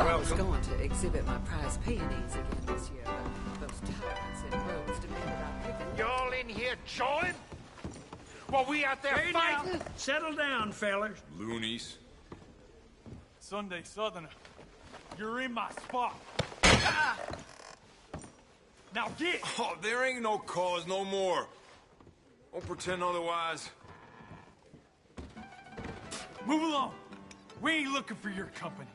I was going to exhibit my prize peonies again this year, but those tyrants in robes demanded I pick them. Y'all in here jawing? While we out there fighting? Settle down, fellas. Loonies. Sunday Southerner, you're in my spot. Now get! Oh, there ain't no cause no more. Don't pretend otherwise. Move along. We ain't looking for your company.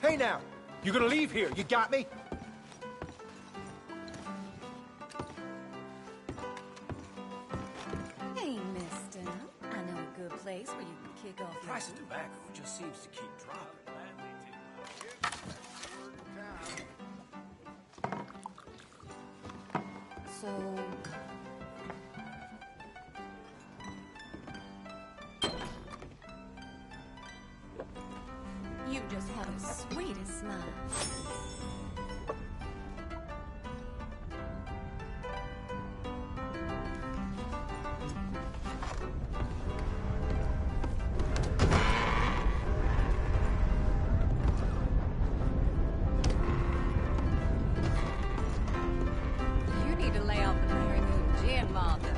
Hey now, You gonna leave here? You got me? Hey, mister. I know a good place where you can kick off your Price of tobacco just seems to keep dropping. So... You just have the sweetest smile. You need to lay off the very new gin, mother.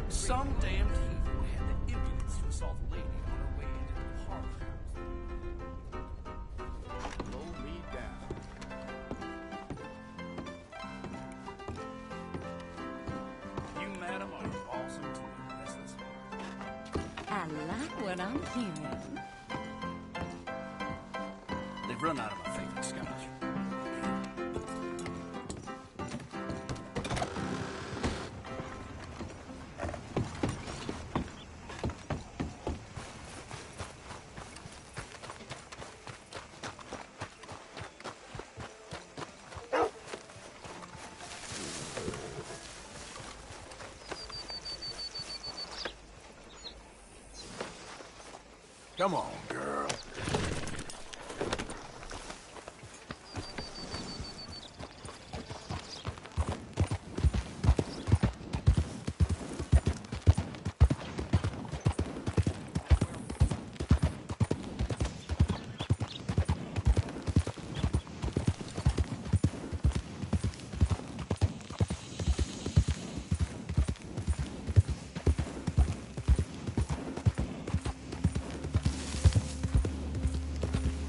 Some damned heathen had the impudence to assault a lady on her way into the parlor house. Blow me down. You, madam, are balsam to a restless heart. I like what I'm hearing. They've run out of my favorite scotch. Come on, girl.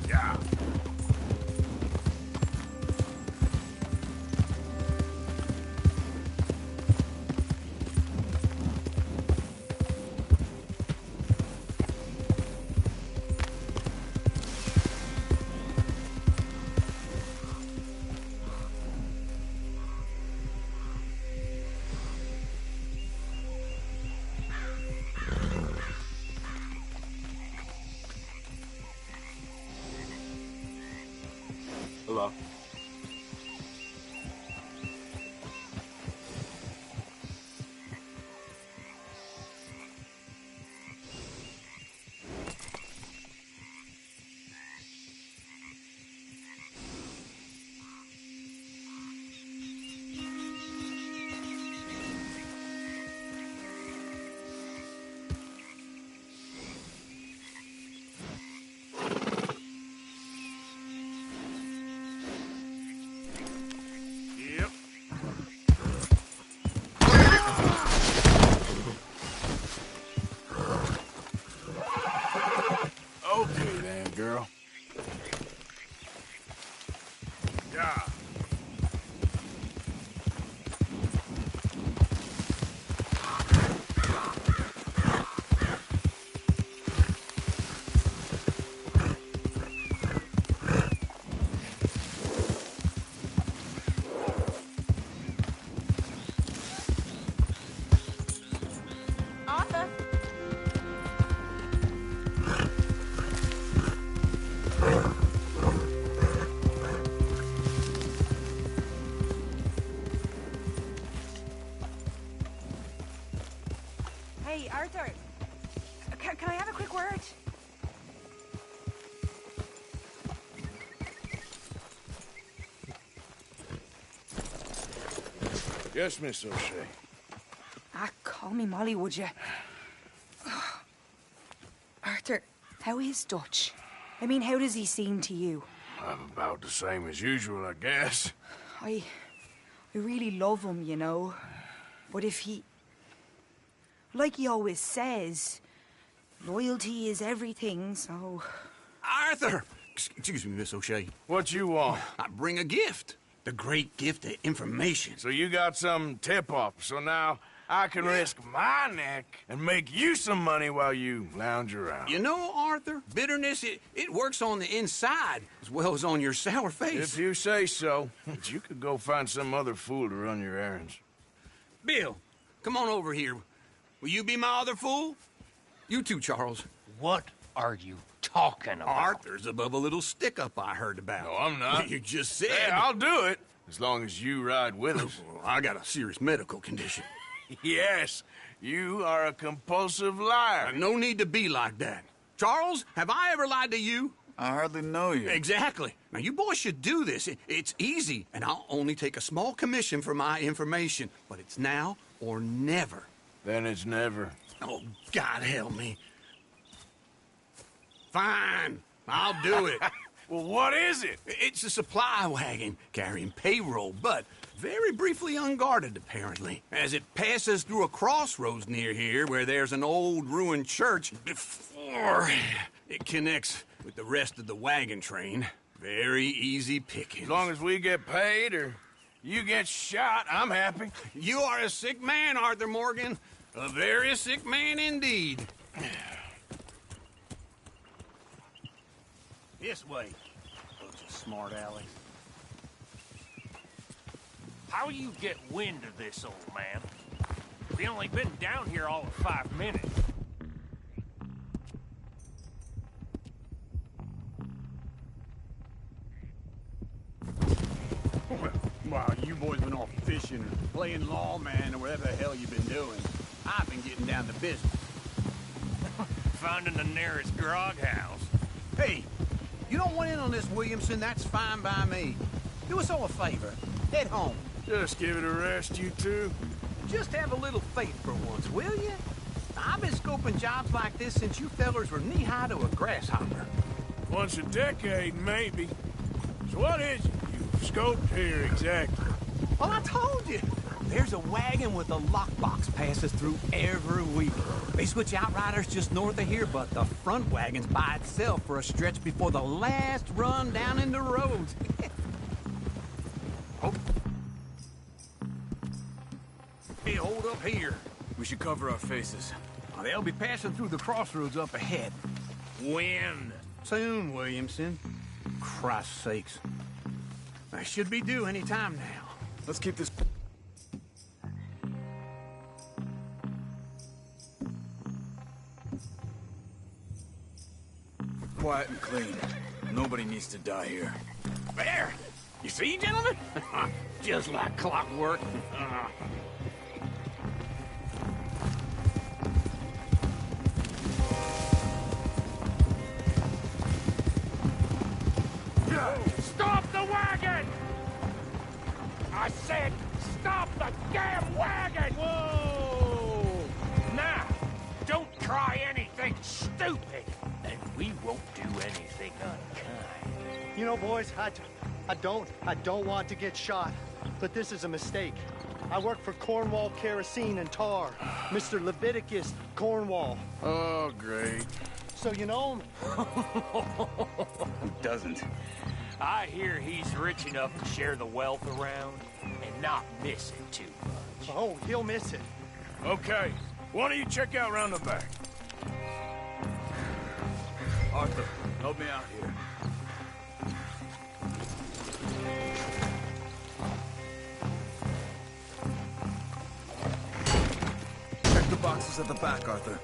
Yeah. Hello. Yep. Okay then, girl. Yeah. Arthur. Hey, Arthur. Can I have a quick word? Yes, Miss O'Shea. Ah, call me Molly, would you? Arthur, how is Dutch? I mean, how does he seem to you? I'm about the same as usual, I guess. I really love him, you know. But if he... Like he always says, loyalty is everything, so... Arthur! Excuse me, Miss O'Shea. What you want? I bring a gift. The great gift of information. So you got some tip-off, so now I can risk my neck and make you some money while you lounge around. You know, Arthur, bitterness, it works on the inside as well as on your sour face. If you say so. But you could go find some other fool to run your errands. Bill, come on over here. Will you be my other fool? You too, Charles. What are you talking about? Arthur's above a little stick-up I heard about. No, I'm not. You just said... Hey, I'll do it, as long as you ride with us. I got a serious medical condition. Yes, you are a compulsive liar. No need to be like that. Charles, have I ever lied to you? I hardly know you. Exactly. Now, you boys should do this. It's easy, and I'll only take a small commission for my information. But it's now or never. Then it's never. Oh, God help me. Fine, I'll do it. Well, what is it? It's a supply wagon carrying payroll, but very briefly unguarded, apparently. As it passes through a crossroads near here where there's an old ruined church before it connects with the rest of the wagon train. Very easy pickings. As long as we get paid or you get shot, I'm happy. You are a sick man, Arthur Morgan. A very sick man indeed. This way. Bunch of smart Alex. How you get wind of this, old man? We only been down here all of 5 minutes. While you boys been off fishing or playing lawman or whatever the hell you've been doing, I've been getting down to business. Finding the nearest grog house. Hey, you don't want in on this, Williamson, that's fine by me. Do us all a favor. Head home. Just give it a rest, you two. Just have a little faith for once, will you? I've been scoping jobs like this since you fellers were knee-high to a grasshopper. Once a decade, maybe. So what is it you've scoped here exactly? Well, I told you. There's a wagon with a lockbox passes through every week. They switch outriders just north of here, but the front wagon's by itself for a stretch before the last run down into roads. Oh. Hey, hold up here. We should cover our faces. They'll be passing through the crossroads up ahead. When? Soon, Williamson. Christ's sakes. They should be due any time now. Let's keep this... quiet and clean. Nobody needs to die here. There! You see, gentlemen? Just like clockwork. Stop the wagon! I said, stop the damn wagon! Whoa! Now, don't try anything stupid, and we won't do anything unkind. You know, boys, I don't want to get shot, but this is a mistake. I work for Cornwall Kerosene and Tar, Mr. Leviticus Cornwall. Oh, great. So you know him? Who doesn't? I hear he's rich enough to share the wealth around and not miss it too much. Oh, he'll miss it. Okay, why don't you check out round the back? Arthur, help me out here. Check the boxes at the back, Arthur.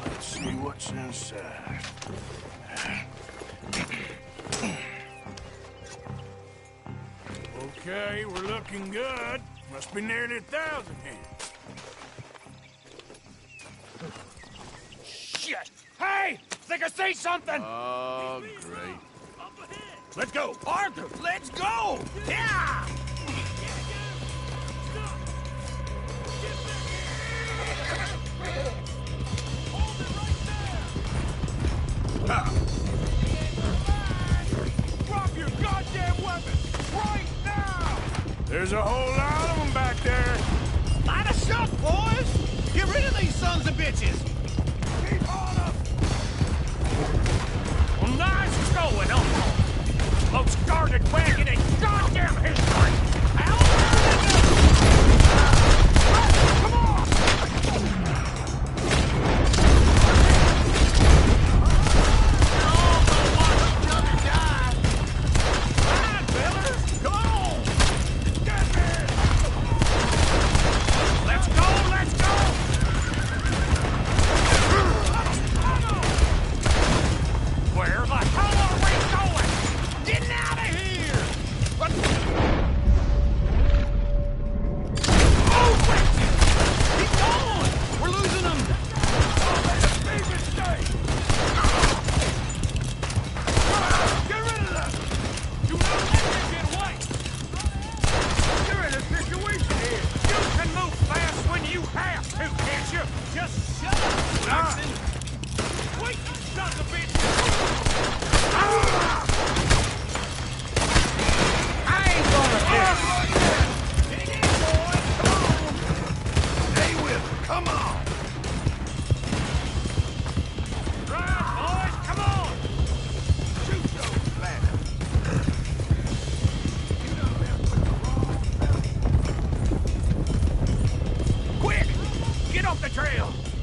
Let's see what's inside. Okay, we're looking good. Must be nearly 1,000 here. Shit! Hey! Think I see something! Oh, great. Let's go! Arthur, let's go! Yeah! Drop your goddamn weapons! Right now! There's a whole lot of them back there. Light a shot, boys! Get rid of these sons of bitches! Keep on them! Well, nice going on. Most guarded wagon in goddamn history! Come on!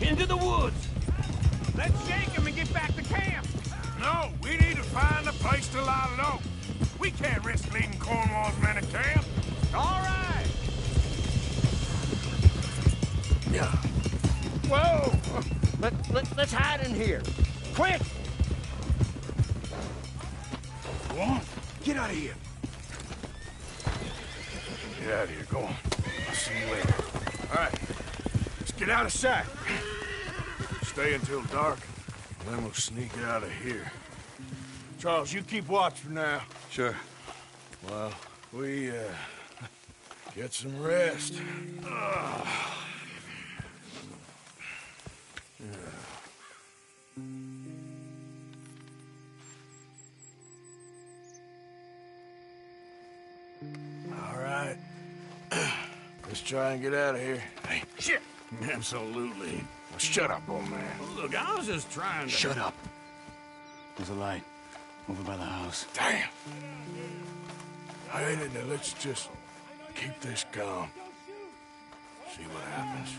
Into the woods! Let's shake him and get back to camp! No, we need to find a place to lie low. We can't risk leading Cornwall's men to camp. All right! Yeah. Whoa! Let's hide in here. Quick! Go on. Get out of here. Get out of here. Go on. I'll see you later. All right. Let's get out of sight. Stay until dark, and then we'll sneak out of here. Charles, you keep watch for now. Sure. Well, we, get some rest. All right. Let's try and get out of here. Hey, shit! Absolutely. Well, shut up, old man. Look, I was just trying to... Shut up. There's a light over by the house. Damn. All right, now let's just keep this calm. See what happens.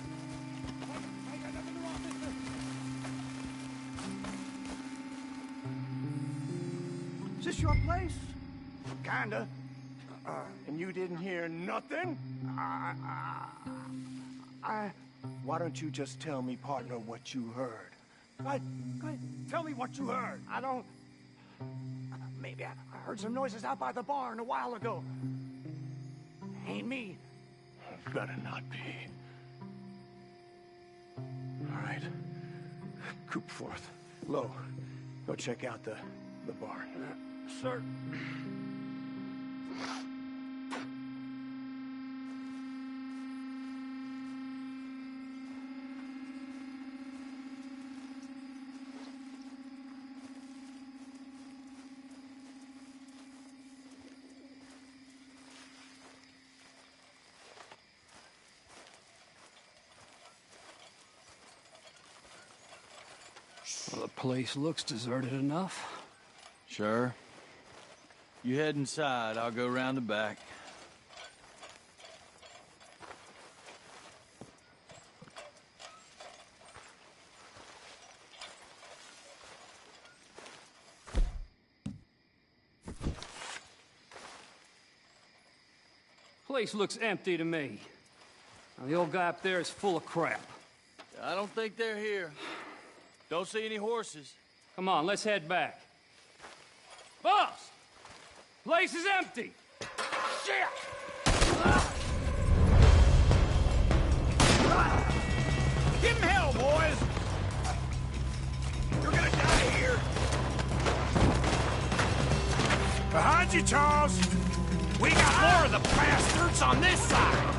Is this your place? Kinda. And you didn't hear nothing? Why don't you just tell me, partner, what you heard? Go ahead. Tell me what you heard. I don't... Maybe I heard some noises out by the barn a while ago. Ain't me. Better not be. All right. Coopforth. Lo, go check out the barn. Sir. Well, the place looks deserted enough. Sure. You head inside, I'll go round the back. Place looks empty to me. Now, the old guy up there is full of crap. I don't think they're here. Don't see any horses. Come on, let's head back. Boss! Place is empty! Shit! Give him hell, boys! You're gonna die here! Behind you, Charles! We got more of the bastards on this side!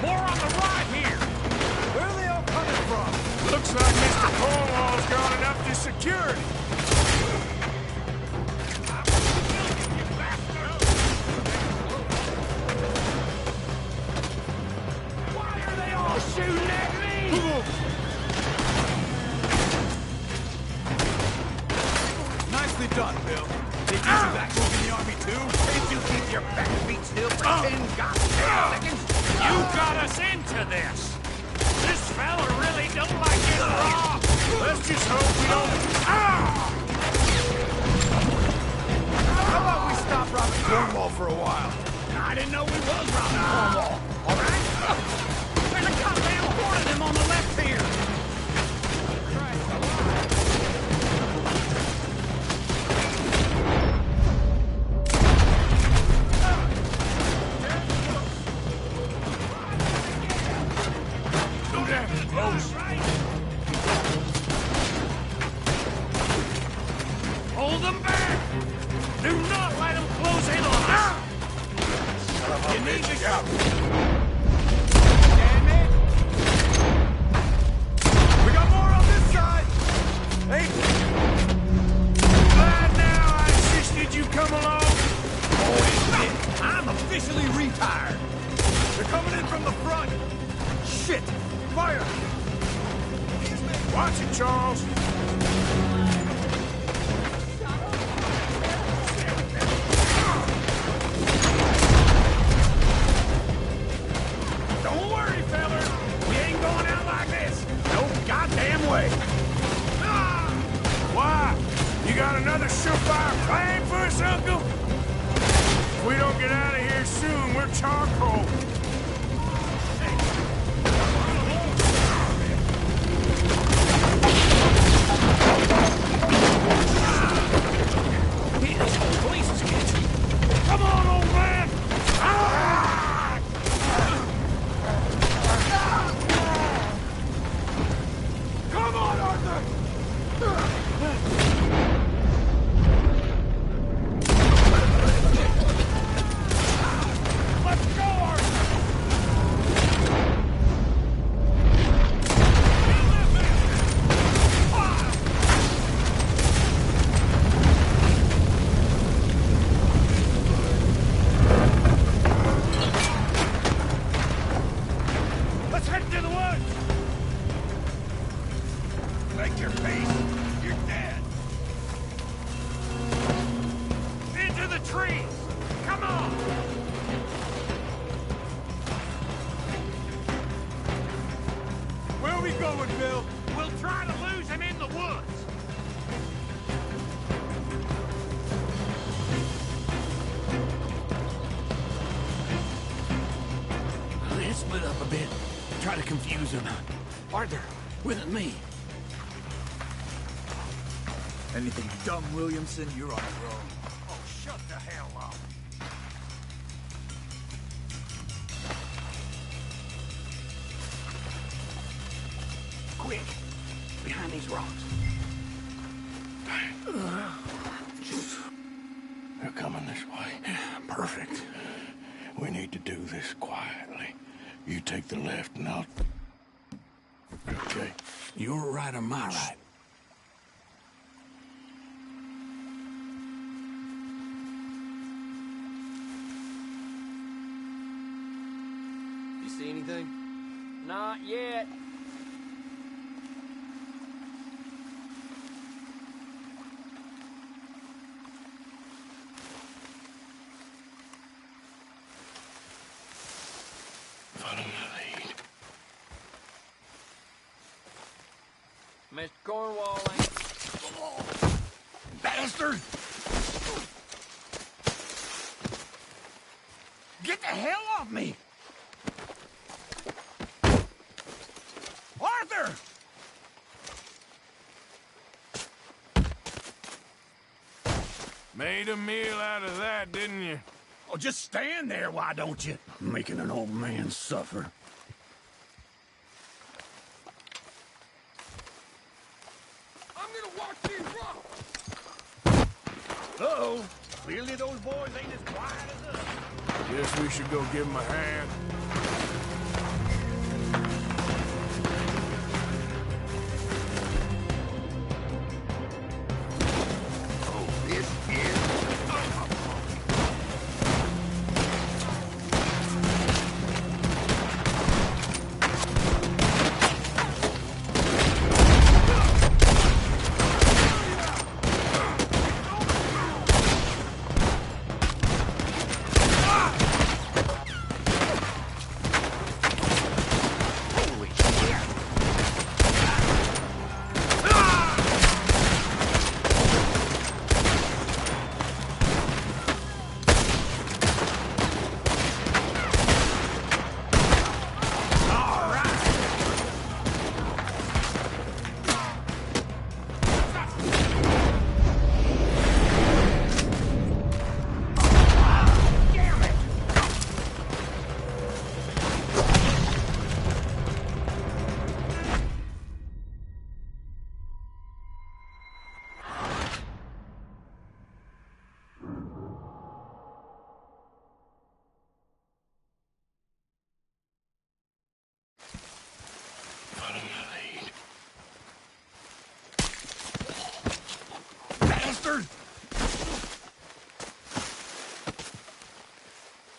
More on the right here! Where are they all coming from? Looks like Mr. Cornwall's got enough to security. Why are they all shooting at me? your back beat still for 10 goddamn seconds? You got us into this. This fella really don't like it raw. Let's just hope we don't... How about we stop robbing Cornwall for a while? I didn't know we was robbing Cornwall. All right? There's a goddamn horde of them on the left here. Close. Hold them back! Do not let them close in on us! You need to go. Damn it! We got more on this side! Hey! Glad now I insisted you come along. Holy shit! I'm officially retired! They're coming in from the front! Shit! Fire! Watch it, Charles. Don't worry, fella. We ain't going out like this. No goddamn way. Why? You got another surefire plan for us, Uncle? If we don't get out of here soon, we're charcoal. This whole place is catching. Come on, old man! Come on, Arthur! Let's go, Arthur! Let's head to the woods! Make your peace. You're dead. Into the trees. Come on. Where are we going, Bill? We'll try to lose him in the woods. Let's split up a bit. Try to confuse him. Arthur, with me. Anything dumb, Williamson, you're on your own. Oh, shut the hell up. Quick. Behind these rocks. They're coming this way. Perfect. We need to do this quietly. You take the left and I'll... Okay. Your right or my right? You see anything? Not yet. Follow my lead. Mr. Cornwall ain't... Bastard! Get the hell off me! Arthur! Made a meal out of that, didn't you? Oh, just stand there, why don't you? Making an old man suffer. I'm gonna watch these rocks! Uh-oh. Clearly those boys ain't as quiet as us. Guess we should go give him a hand.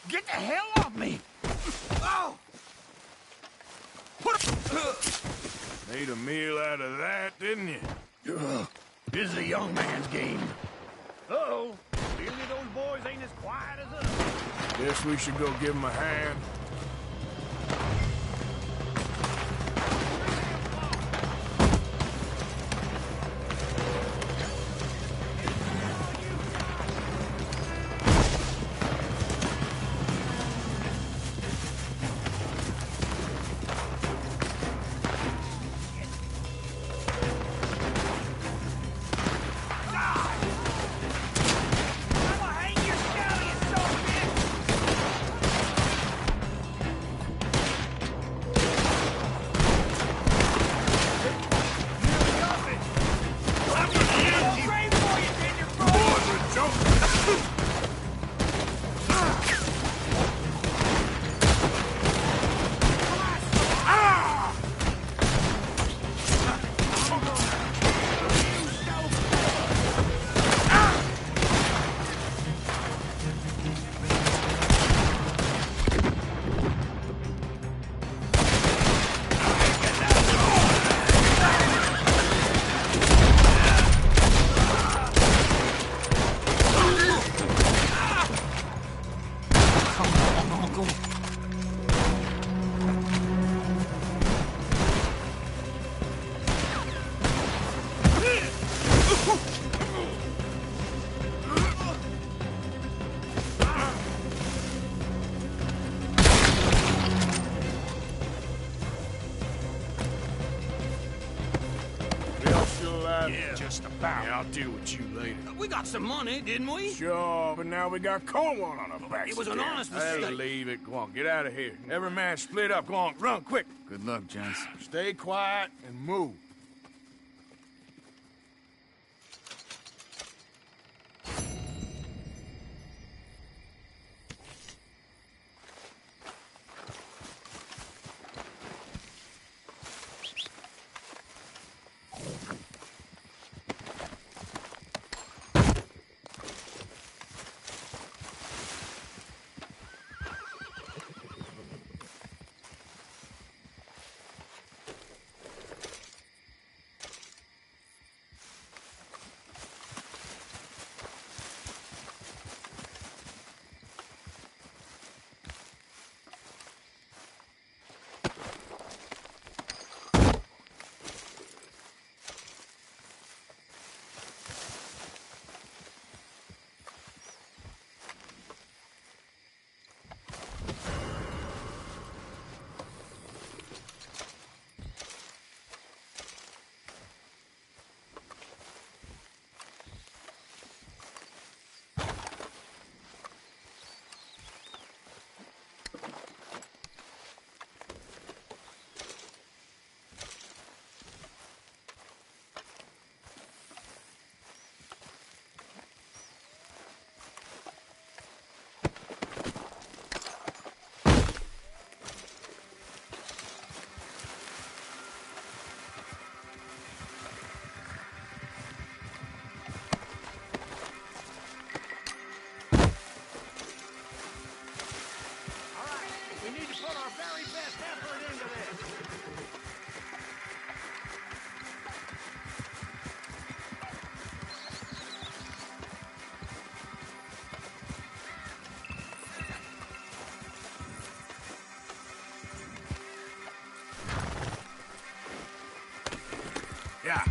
Get the hell off me! Oh! Made a meal out of that, didn't you? This is a young man's game. Uh-oh. Clearly those boys ain't as quiet as us. Guess we should go give him a hand. Just about. Yeah, I'll deal with you later. We got some money, didn't we? Sure, but now we got Cornwall on our backs. It was an honest Hey, mistake. leave it. Go on, get out of here. Every man split up. Go on, run, quick. Good luck, gents. Stay quiet and move. Yeah.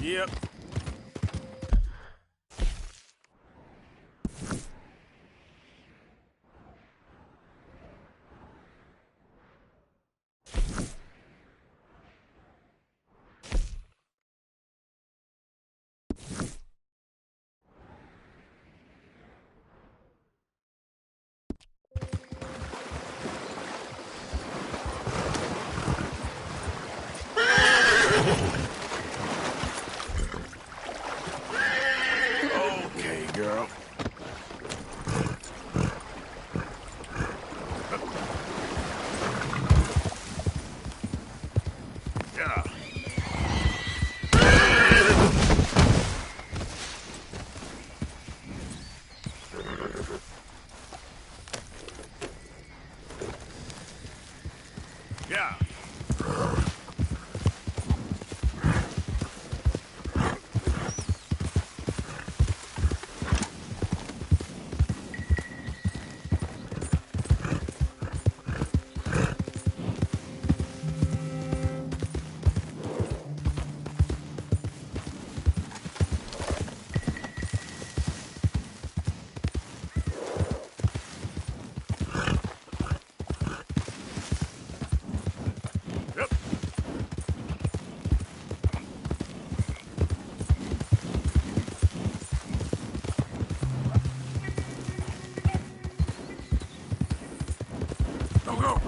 Yep. Okay, girl. Yeah. Yeah. Yep. Go, go.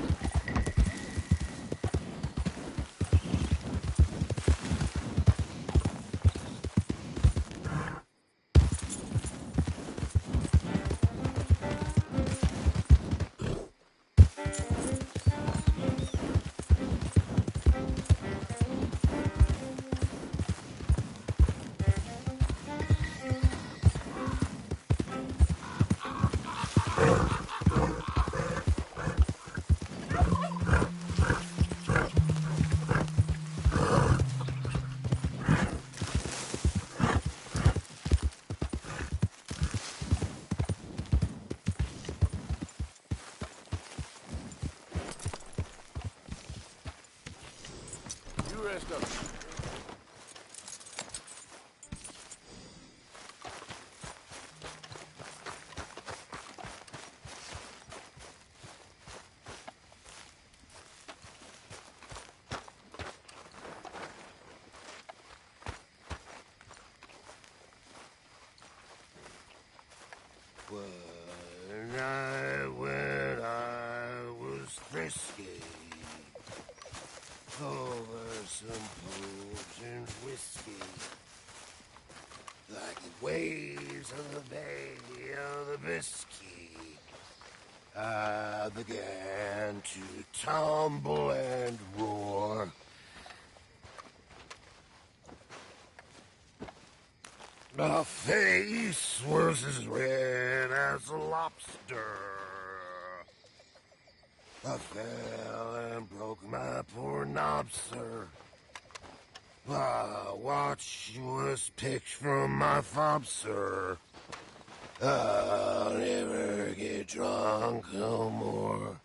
You rest up. When I was frisky, over some booze and whiskey, like the waves of the Bay of the Biscay, I began to tumble and roar. My face was as red as a lobster. I fell and broke my poor knob, sir. My watch was picked from my fob, sir. I'll never get drunk no more.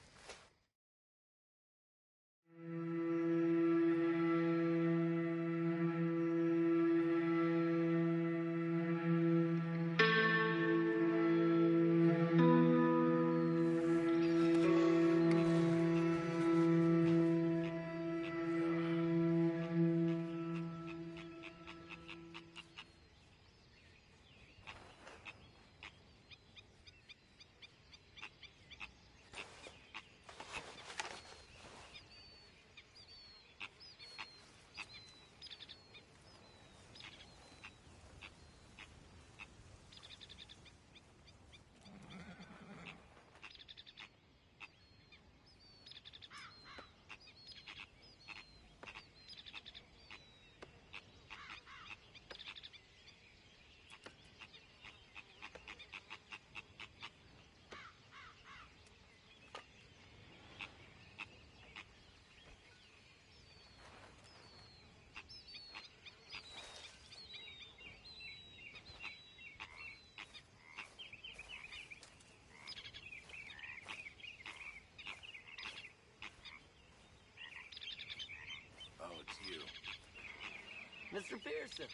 Mr. Pearson.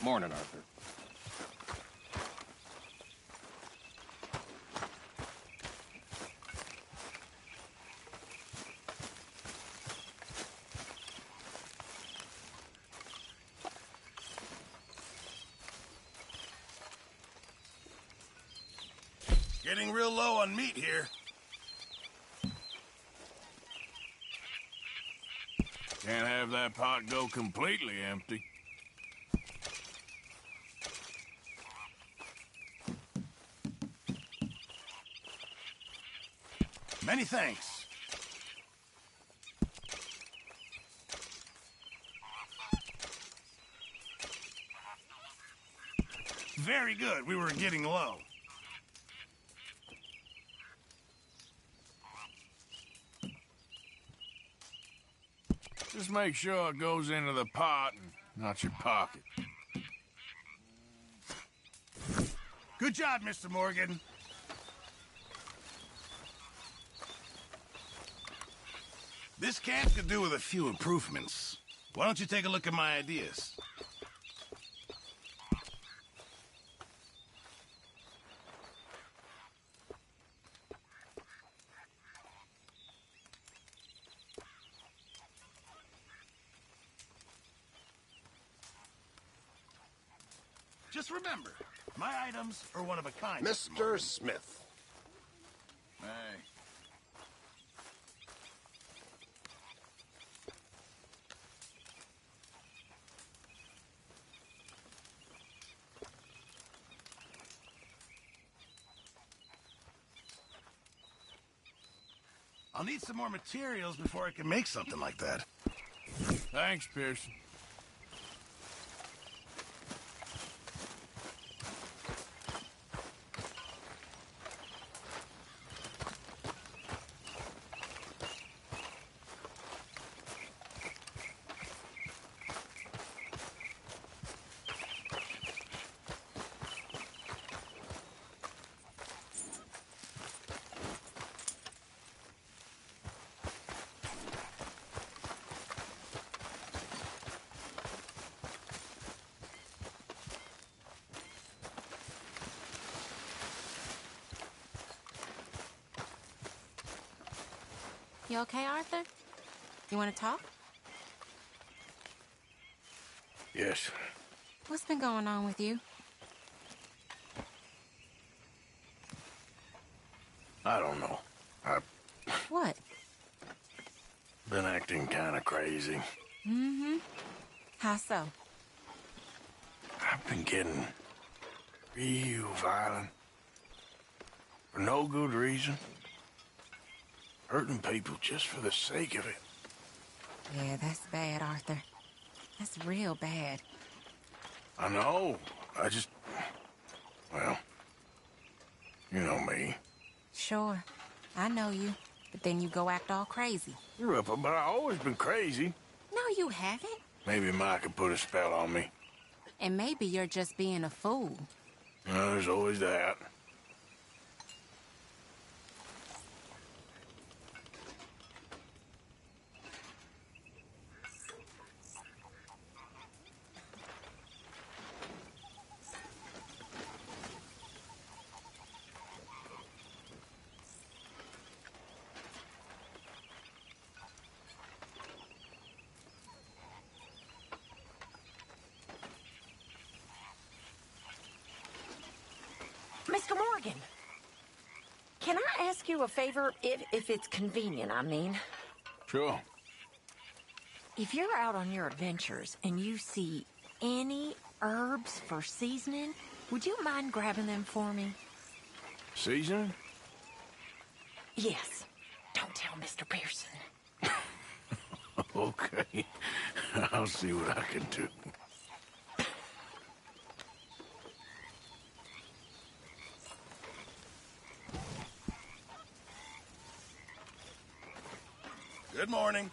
Morning, Arthur. Getting real low on meat here. Can't have that pot go completely empty. Many thanks. Very good. We were getting low. Just make sure it goes into the pot and not your pocket. Good job, Mr. Morgan. This camp could do with a few improvements. Why don't you take a look at my ideas? Just remember, my items are one of a kind. Mr. Smith. Hey. I'll need some more materials before I can make something like that. Thanks, Pearson. You okay, Arthur? You want to talk? Yes. What's been going on with you? I don't know. I've What? been acting kind of crazy. Mm-hmm. How so? I've been getting real violent. For no good reason. Hurting people just for the sake of it. Yeah, that's bad, Arthur. That's real bad. I know. Well, you know me. Sure. I know you. But then you go act all crazy. You're up, but I've always been crazy. No, you haven't. Maybe Mike could put a spell on me. And maybe you're just being a fool. There's always that. Mr. Morgan, can I ask you a favor, if it's convenient, I mean? Sure. If you're out on your adventures and you see any herbs for seasoning, would you mind grabbing them for me? Seasoning? Yes. Don't tell Mr. Pearson. Okay. I'll see what I can do. Good morning.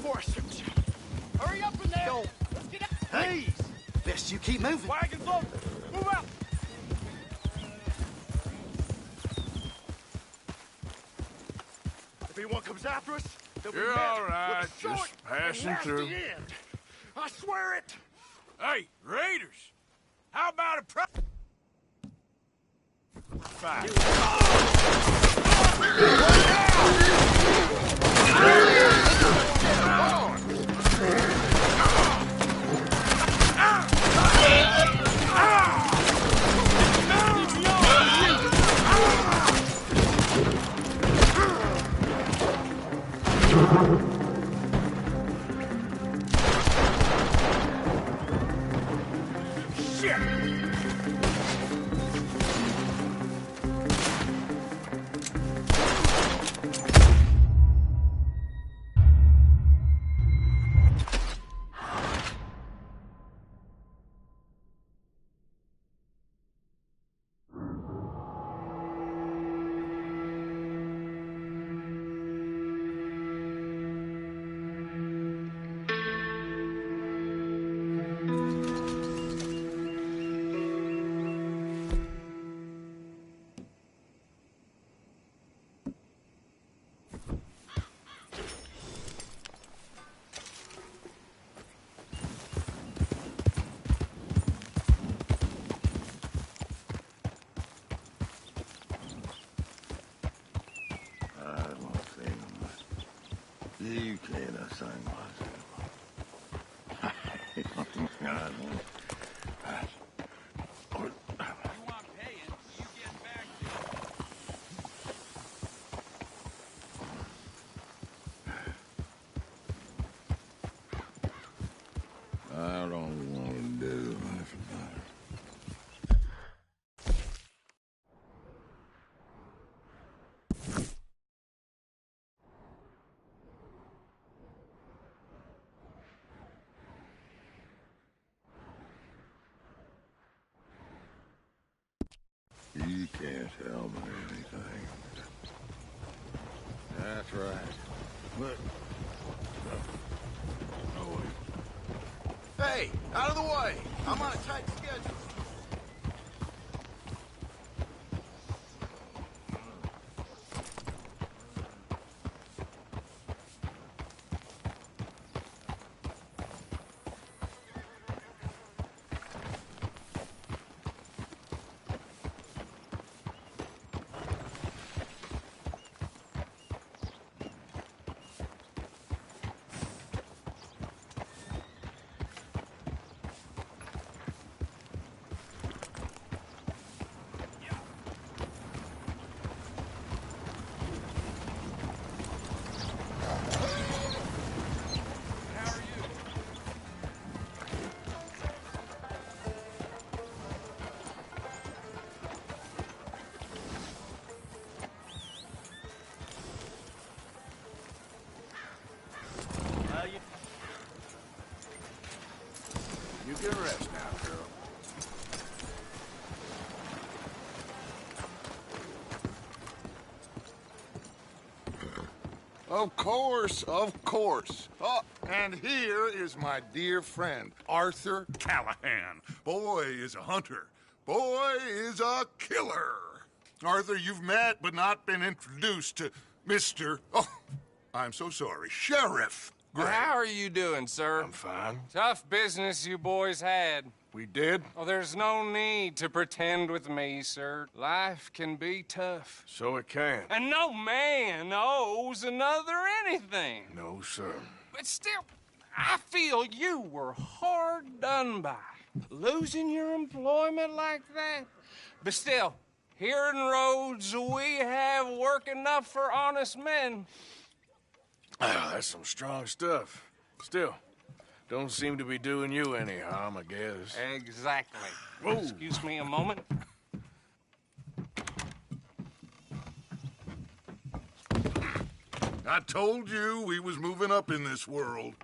before I shoot you. Hurry up in there! Let's get out! Hey, best you keep moving. Wagon's loaded! Move out! If anyone comes after us, they'll be You're met all right. with a short Just passing and nasty through. end. I swear it! Hey, Raiders! How about a You can't assign I don't want to do much about it. You can't tell me anything. That's right. But... Oh, wait. Hey, out of the way! I'm on a tight schedule. You can rest now, girl. Of course, of course. Oh, and here is my dear friend, Arthur Callahan. Boy is a hunter. Boy is a killer. Arthur, you've met but not been introduced to Mr. Oh, I'm so sorry, Sheriff Gray. How are you doing, sir? I'm fine. Tough business you boys had. We did? Oh, there's no need to pretend with me, sir. Life can be tough. So it can. And no man owes another anything. No, sir. But still, I feel you were hard done by. Losing your employment like that. But still, here in Rhodes, we have work enough for honest men. Oh, that's some strong stuff. Still, don't seem to be doing you any harm, I guess. Exactly. Whoa. Excuse me a moment. I told you we was moving up in this world.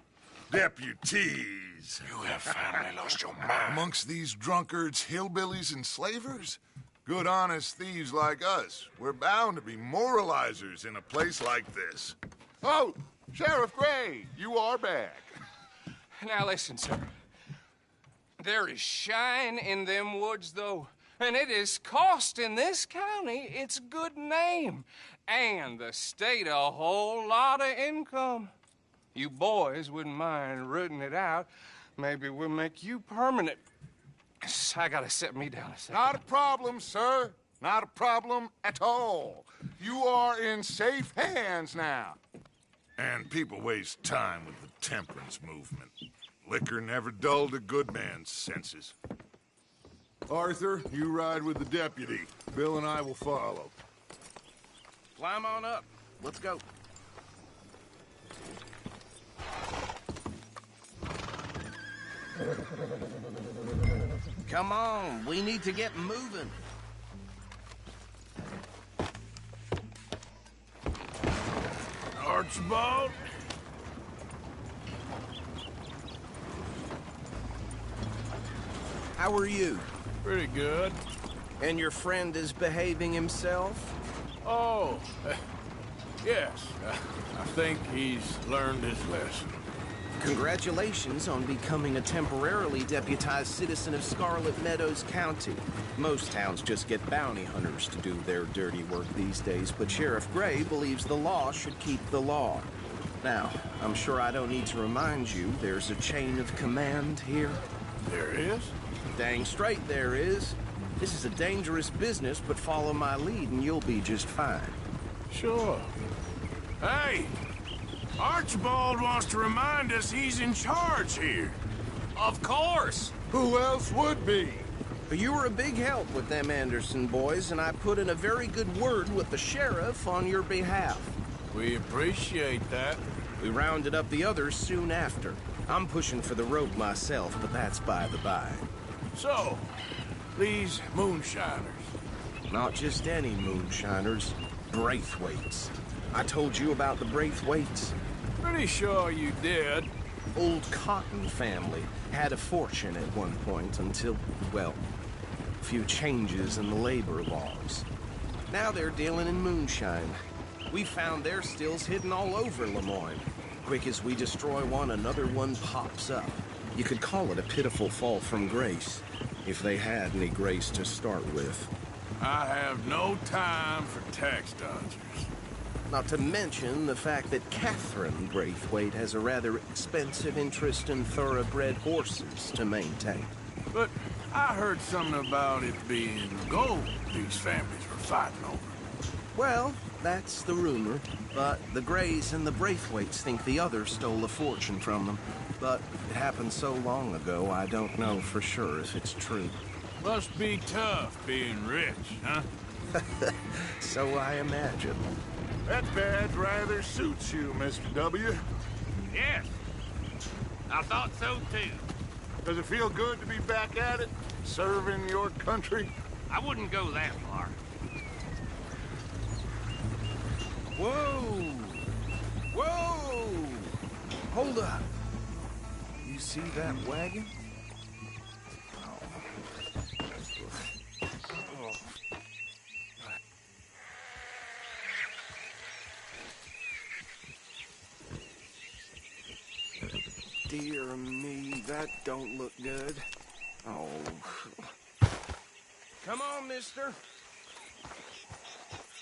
Deputies. You have finally lost your mind. Amongst these drunkards, hillbillies, and slavers? Good, honest thieves like us. We're bound to be moralizers in a place like this. Oh, Sheriff Gray, you are back. Now listen, sir. There is shine in them woods, though, and it is costing this county its good name and the state a whole lot of income. You boys wouldn't mind rooting it out. Maybe we'll make you permanent. I gotta set me down a second. Not a problem, sir. Not a problem at all. You are in safe hands now. And people waste time with the temperance movement. Liquor never dulled a good man's senses. Arthur, you ride with the deputy. Bill and I will follow. Climb on up. Let's go. Come on, we need to get moving. Archibald? How are you? Pretty good. And your friend is behaving himself? Oh, yes. I think he's learned his lesson. Congratulations on becoming a temporarily deputized citizen of Scarlet Meadows County. Most towns just get bounty hunters to do their dirty work these days, but Sheriff Gray believes the law should keep the law. Now, I'm sure I don't need to remind you there's a chain of command here. There is? Dang straight there is. This is a dangerous business, but follow my lead and you'll be just fine. Sure. Hey! Archibald wants to remind us he's in charge here. Of course! Who else would be? You were a big help with them Anderson boys, and I put in a very good word with the sheriff on your behalf. We appreciate that. We rounded up the others soon after. I'm pushing for the rope myself, but that's by the by. So, these moonshiners. Not just any moonshiners, Braithwaites. I told you about the Braithwaites? Pretty sure you did. Old Cotton family had a fortune at one point until, well, a few changes in the labor laws. Now they're dealing in moonshine. We found their stills hidden all over Lemoyne. Quick as we destroy one, another one pops up. You could call it a pitiful fall from grace, if they had any grace to start with. I have no time for tax dodgers. Not to mention the fact that Catherine Braithwaite has a rather expensive interest in thoroughbred horses to maintain. But I heard something about it being gold these families were fighting over. Well, that's the rumor, but the Grays and the Braithwaites think the others stole a fortune from them. But it happened so long ago, I don't know for sure if it's true. Must be tough being rich, huh? So I imagine. That badge rather suits you, Mr. W. Yes. I thought so, too. Does it feel good to be back at it? Serving your country? I wouldn't go that far. Whoa! Whoa! Hold up. You see that wagon? Dear me, that don't look good. Oh. Come on, mister.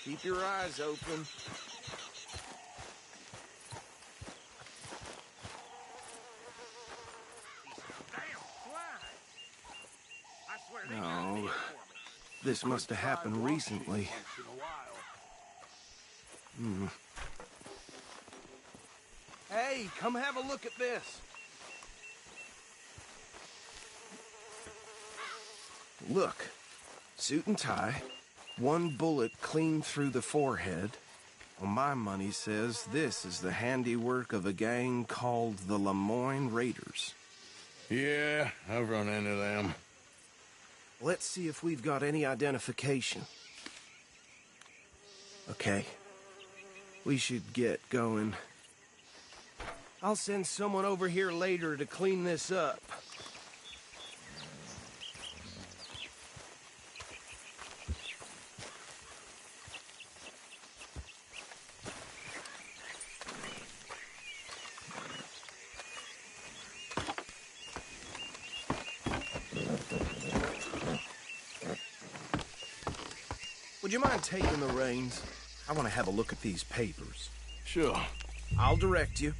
Keep your eyes open. No. This must have happened recently. Hey, come have a look at this. Look, suit and tie, one bullet clean through the forehead. Well, my money says this is the handiwork of a gang called the Lemoyne Raiders. Yeah, I've run into them. Let's see if we've got any identification. Okay. We should get going. I'll send someone over here later to clean this up. would you mind taking the reins? I want to have a look at these papers. Sure. I'll direct you.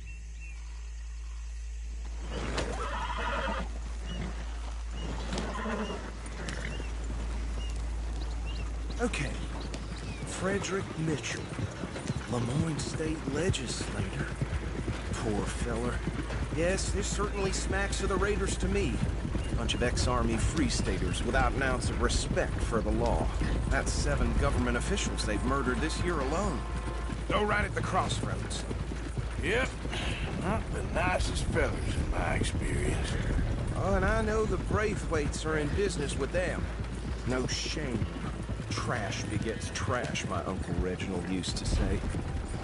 Okay. Frederick Mitchell, Lemoyne State Legislator. Poor feller. Yes, this certainly smacks of the Raiders to me. Bunch of ex-Army Free Staters without an ounce of respect for the law. That's 7 government officials they've murdered this year alone. Go right at the crossroads. Yep. Not the nicest fellers in my experience. Oh, and I know the Braithwaites are in business with them. No shame. Trash begets trash, my Uncle Reginald used to say.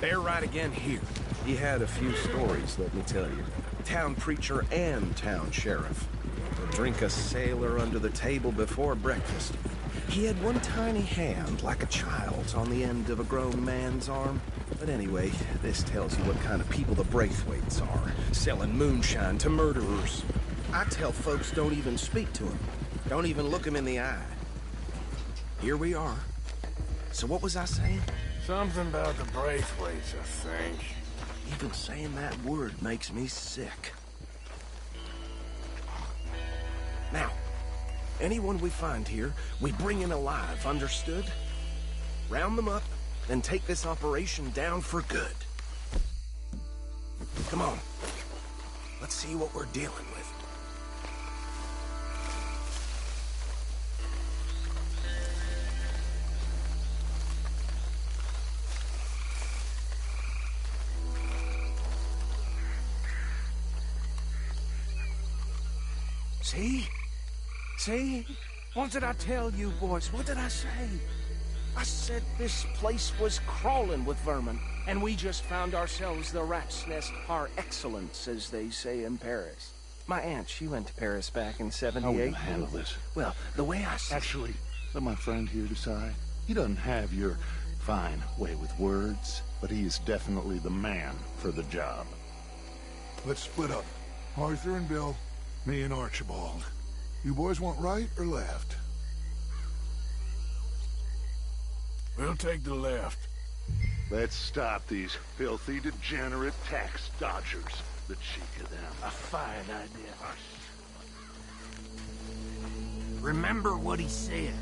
They're right again here. He had a few stories, let me tell you. Town preacher and town sheriff. Drink a sailor under the table before breakfast. He had one tiny hand, like a child's, on the end of a grown man's arm. But anyway, this tells you what kind of people the Braithwaites are, selling moonshine to murderers. I tell folks don't even speak to them. Don't even look them in the eye. Here we are. So what was I saying? Something about the Braithwaites, I think. Even saying that word makes me sick. Now, anyone we find here, we bring in alive, understood? Round them up, and take this operation down for good. Come on. Let's see what we're dealing with. See? See? What did I tell you, boys? What did I say? I said this place was crawling with vermin, and we just found ourselves the rat's nest par excellence, as they say in Paris. My aunt, she went to Paris back in '78. How are we gonna handle this? Well, the way I see... Actually, let my friend here decide. He doesn't have your fine way with words, but he is definitely the man for the job. Let's split up. Arthur and Bill, me and Archibald. You boys want right or left? We'll take the left. Let's stop these filthy, degenerate tax dodgers. The cheek of them. A fine idea. Remember what he said.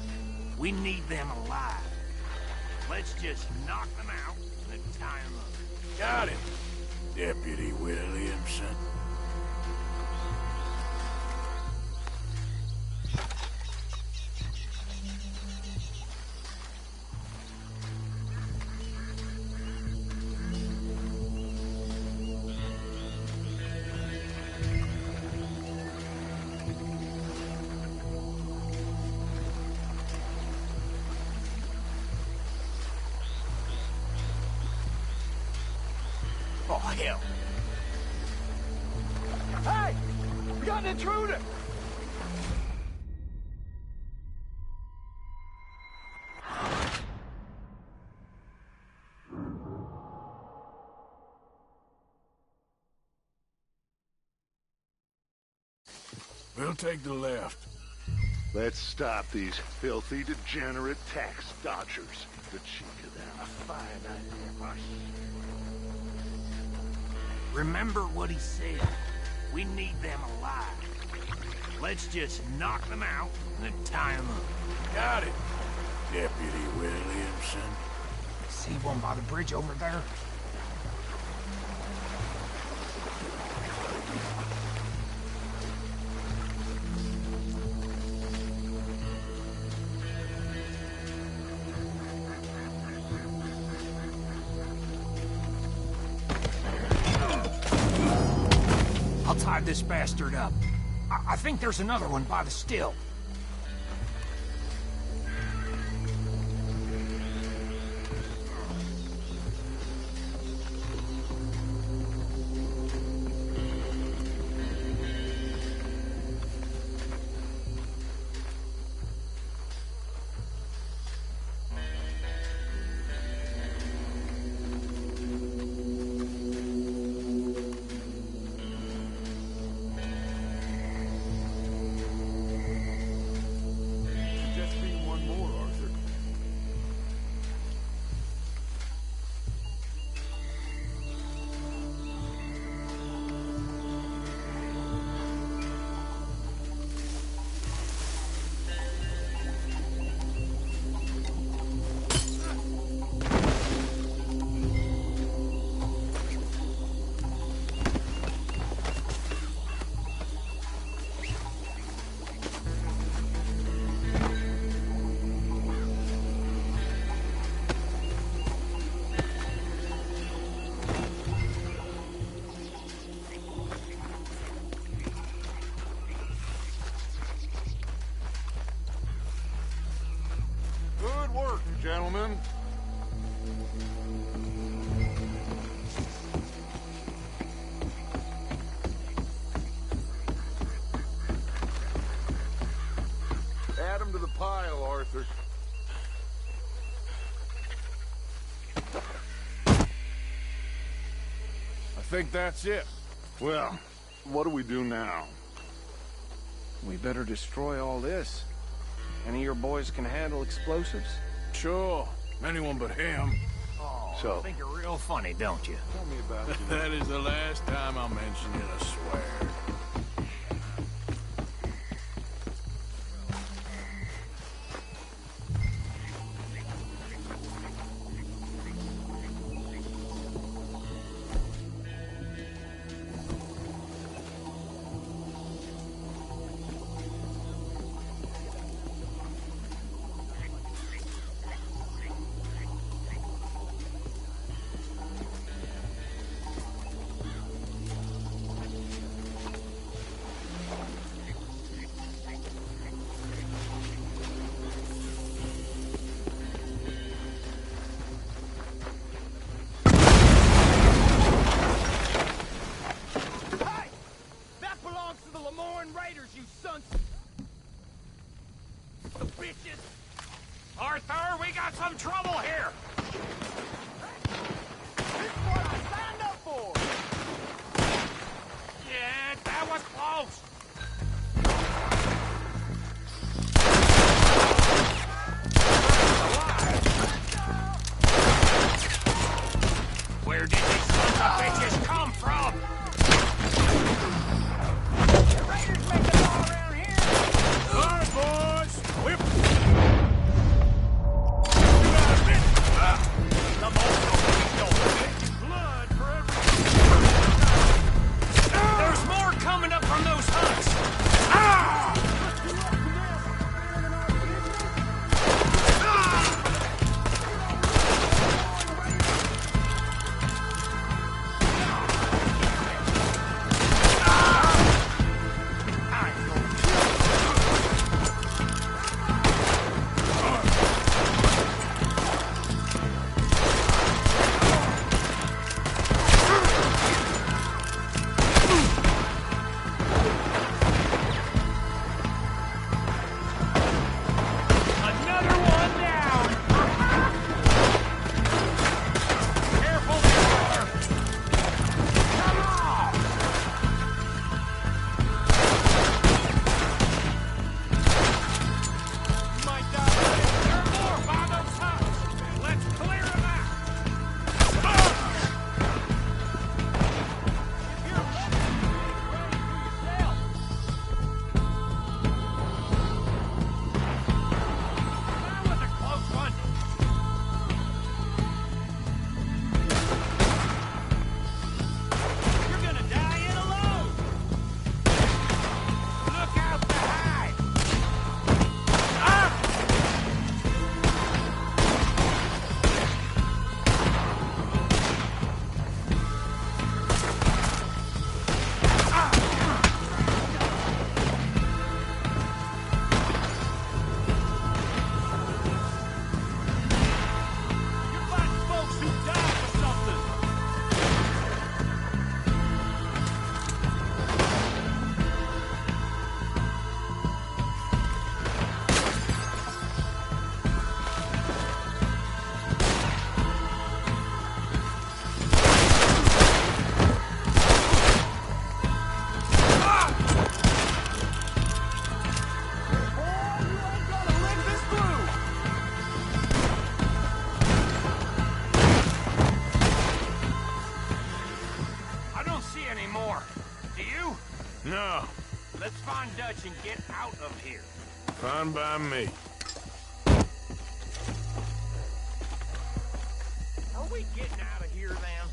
We need them alive. Let's just knock them out and tie them up. Got it, Deputy Williamson. Oh, hell. Hey! We got an intruder! We'll take the left. Let's stop these filthy, degenerate tax dodgers. The cheek of them. A fine idea. Remember what he said. We need them alive. Let's just knock them out and tie them up. Got it, Deputy Williamson. See one by the bridge over there? I'll tie this bastard up. I think there's another one by the still. think that's it. Well, what do we do now? We better destroy all this. Any of your boys can handle explosives? Sure. Anyone but him. Oh, So- I think you're real funny, don't you? Tell me about it. That is the last time I'll mention it, I swear. Arthur, we got some trouble here! This is what I signed up for! Yeah, that was close! Where did these sons of bitches come from? The raiders make the law around here! All right, boys! Whip! There's more coming up from those huts! Another one down! Careful there! Come on! You might die. There are more by those huts! Let's clear them out! That was a close one! You're gonna die in alone! Look out behind! You're fighting folks who died for something! I don't see any more. Do you? No, Let's find Dutch and get out of here. fine by me. Are we getting out of here then?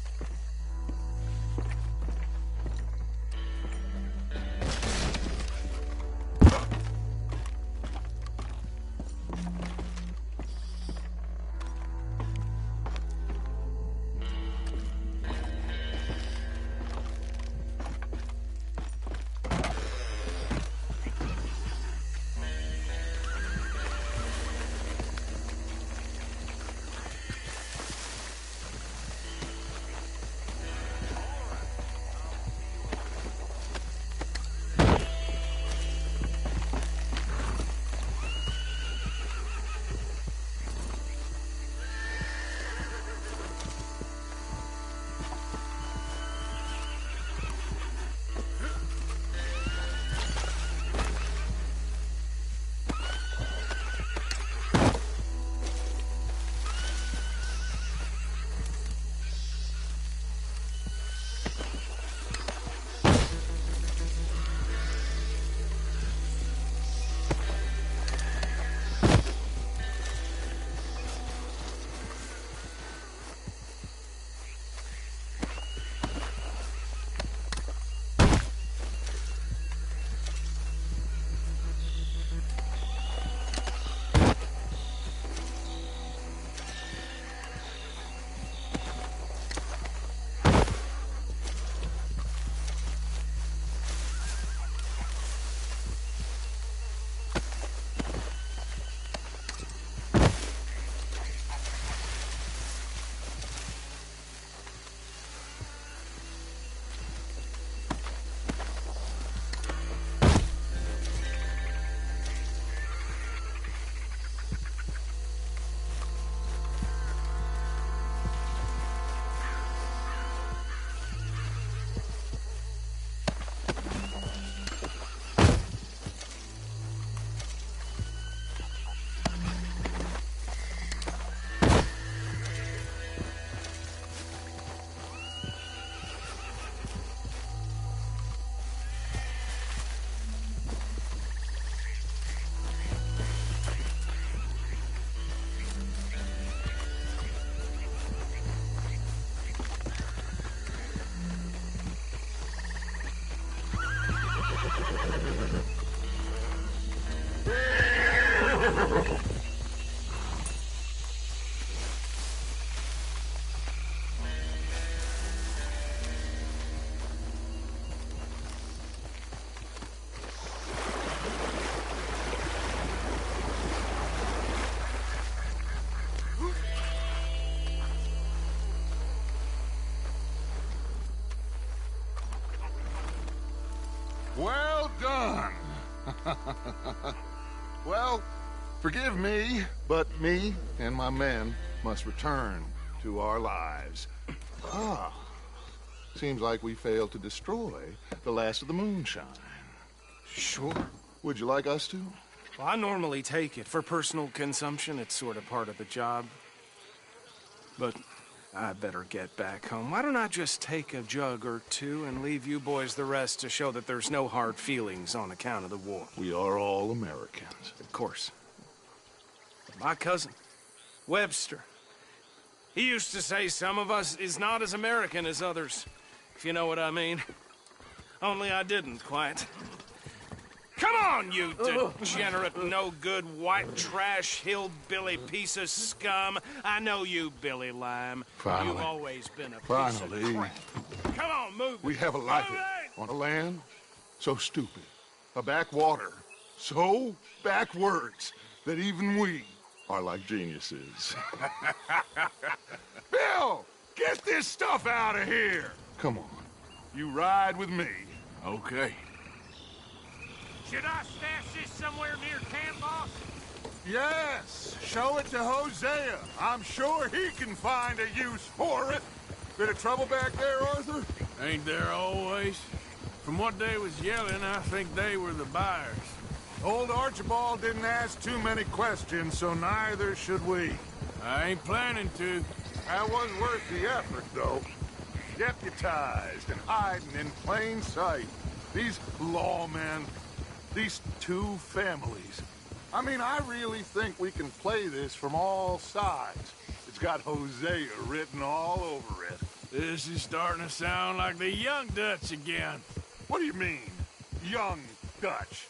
Well done. Well, forgive me, but me and my men must return to our lives. Ah, seems like we failed to destroy the last of the moonshine. Sure. Would you like us to? Well, I normally take it. For personal consumption, it's sort of part of the job. But I better get back home. Why don't I just take a jug or two and leave you boys the rest to show that there's no hard feelings on account of the war? We are all Americans. Of course. But my cousin, Webster, he used to say some of us is not as American as others, if you know what I mean. Only I didn't quite. Come on, you degenerate, no-good, white trash, hillbilly piece of scum. I know you, Billy Lime. Finally. You've always been a piece Finally. of crap. Come on, move. We have a life on a land so stupid, a backwater so backwards that even we are like geniuses. Bill, get this stuff out of here. Come on, you ride with me. Okay. Should I stash this somewhere near camp, boss? Yes, show it to Hosea. I'm sure he can find a use for it. Bit of trouble back there, Arthur? Ain't there always? From what they was yelling, I think they were the buyers. Old Archibald didn't ask too many questions, so neither should we. I ain't planning to. That was worth the effort, though. Deputized and hiding in plain sight. These lawmen, these two families. I mean, I really think we can play this from all sides. It's got Hosea written all over it. This is starting to sound like the Young Dutch again. What do you mean, Young Dutch?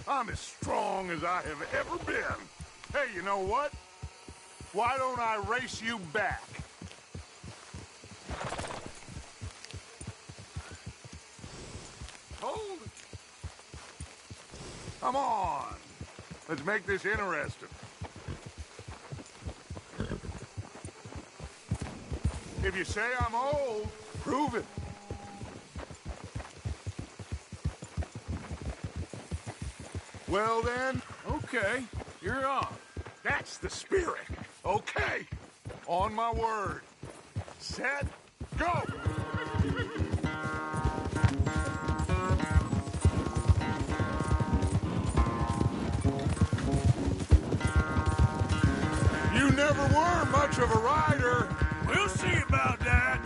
I'm as strong as I have ever been. Hey, you know what? Why don't I race you back? Hold it. Come on. Let's make this interesting. If you say I'm old, prove it. Well then, okay, you're on. That's the spirit. Okay, on my word. Set, go! You never were much of a rider. We'll see about that.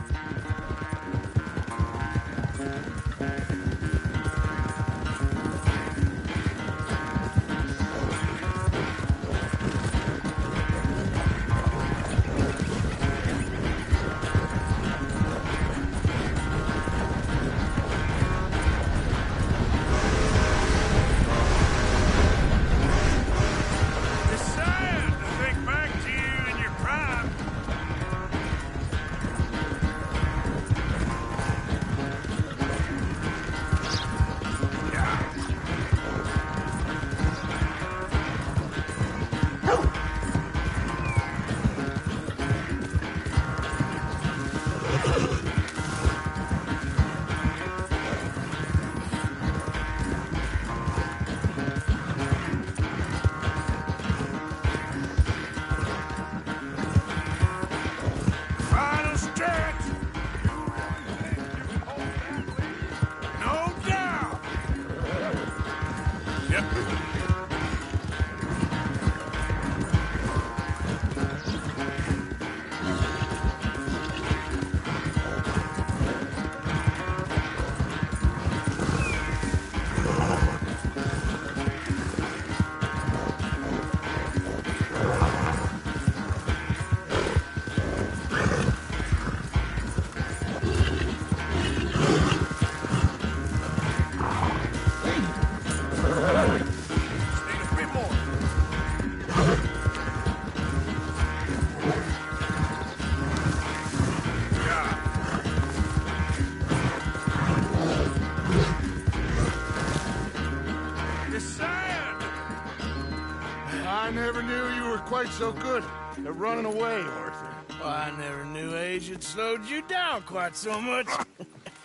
I never knew you were quite so good at running away, Arthur. Well, I never knew age had slowed you down quite so much.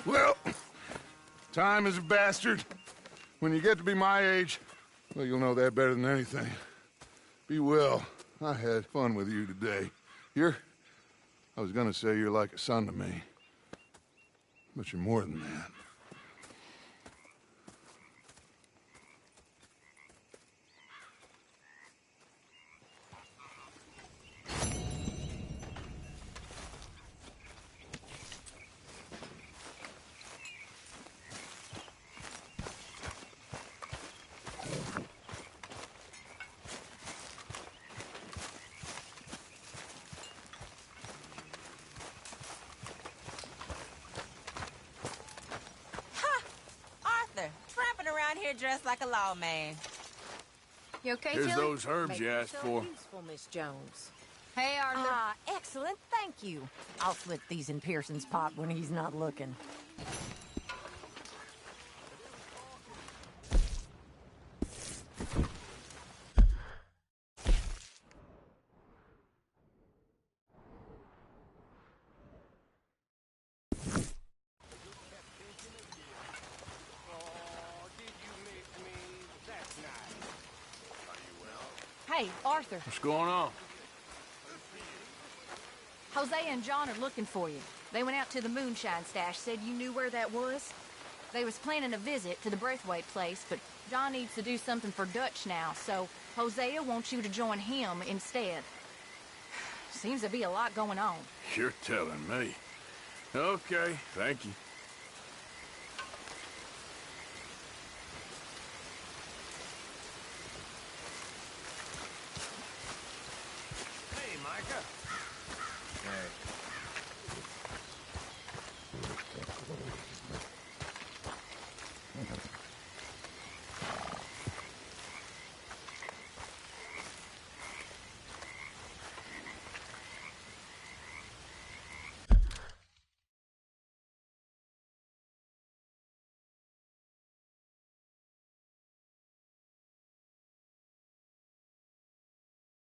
Well, time is a bastard. When you get to be my age, well, you'll know that better than anything. Be well. I had fun with you today. I was gonna say you're like a son to me. But you're more than that. Tramping around here dressed like a lawman. You okay, Here's Tilly? those herbs Make you asked yourself for. Useful, Miss Jones. Hey, Arthur. Excellent, thank you. I'll slip these in Pearson's pot when he's not looking. Hey, Arthur. What's going on? Hosea and John are looking for you. They went out to the moonshine stash, said you knew where that was. They was planning a visit to the Braithwaite place, but John needs to do something for Dutch now, so Hosea wants you to join him instead. Seems to be a lot going on. You're telling me. Okay, thank you.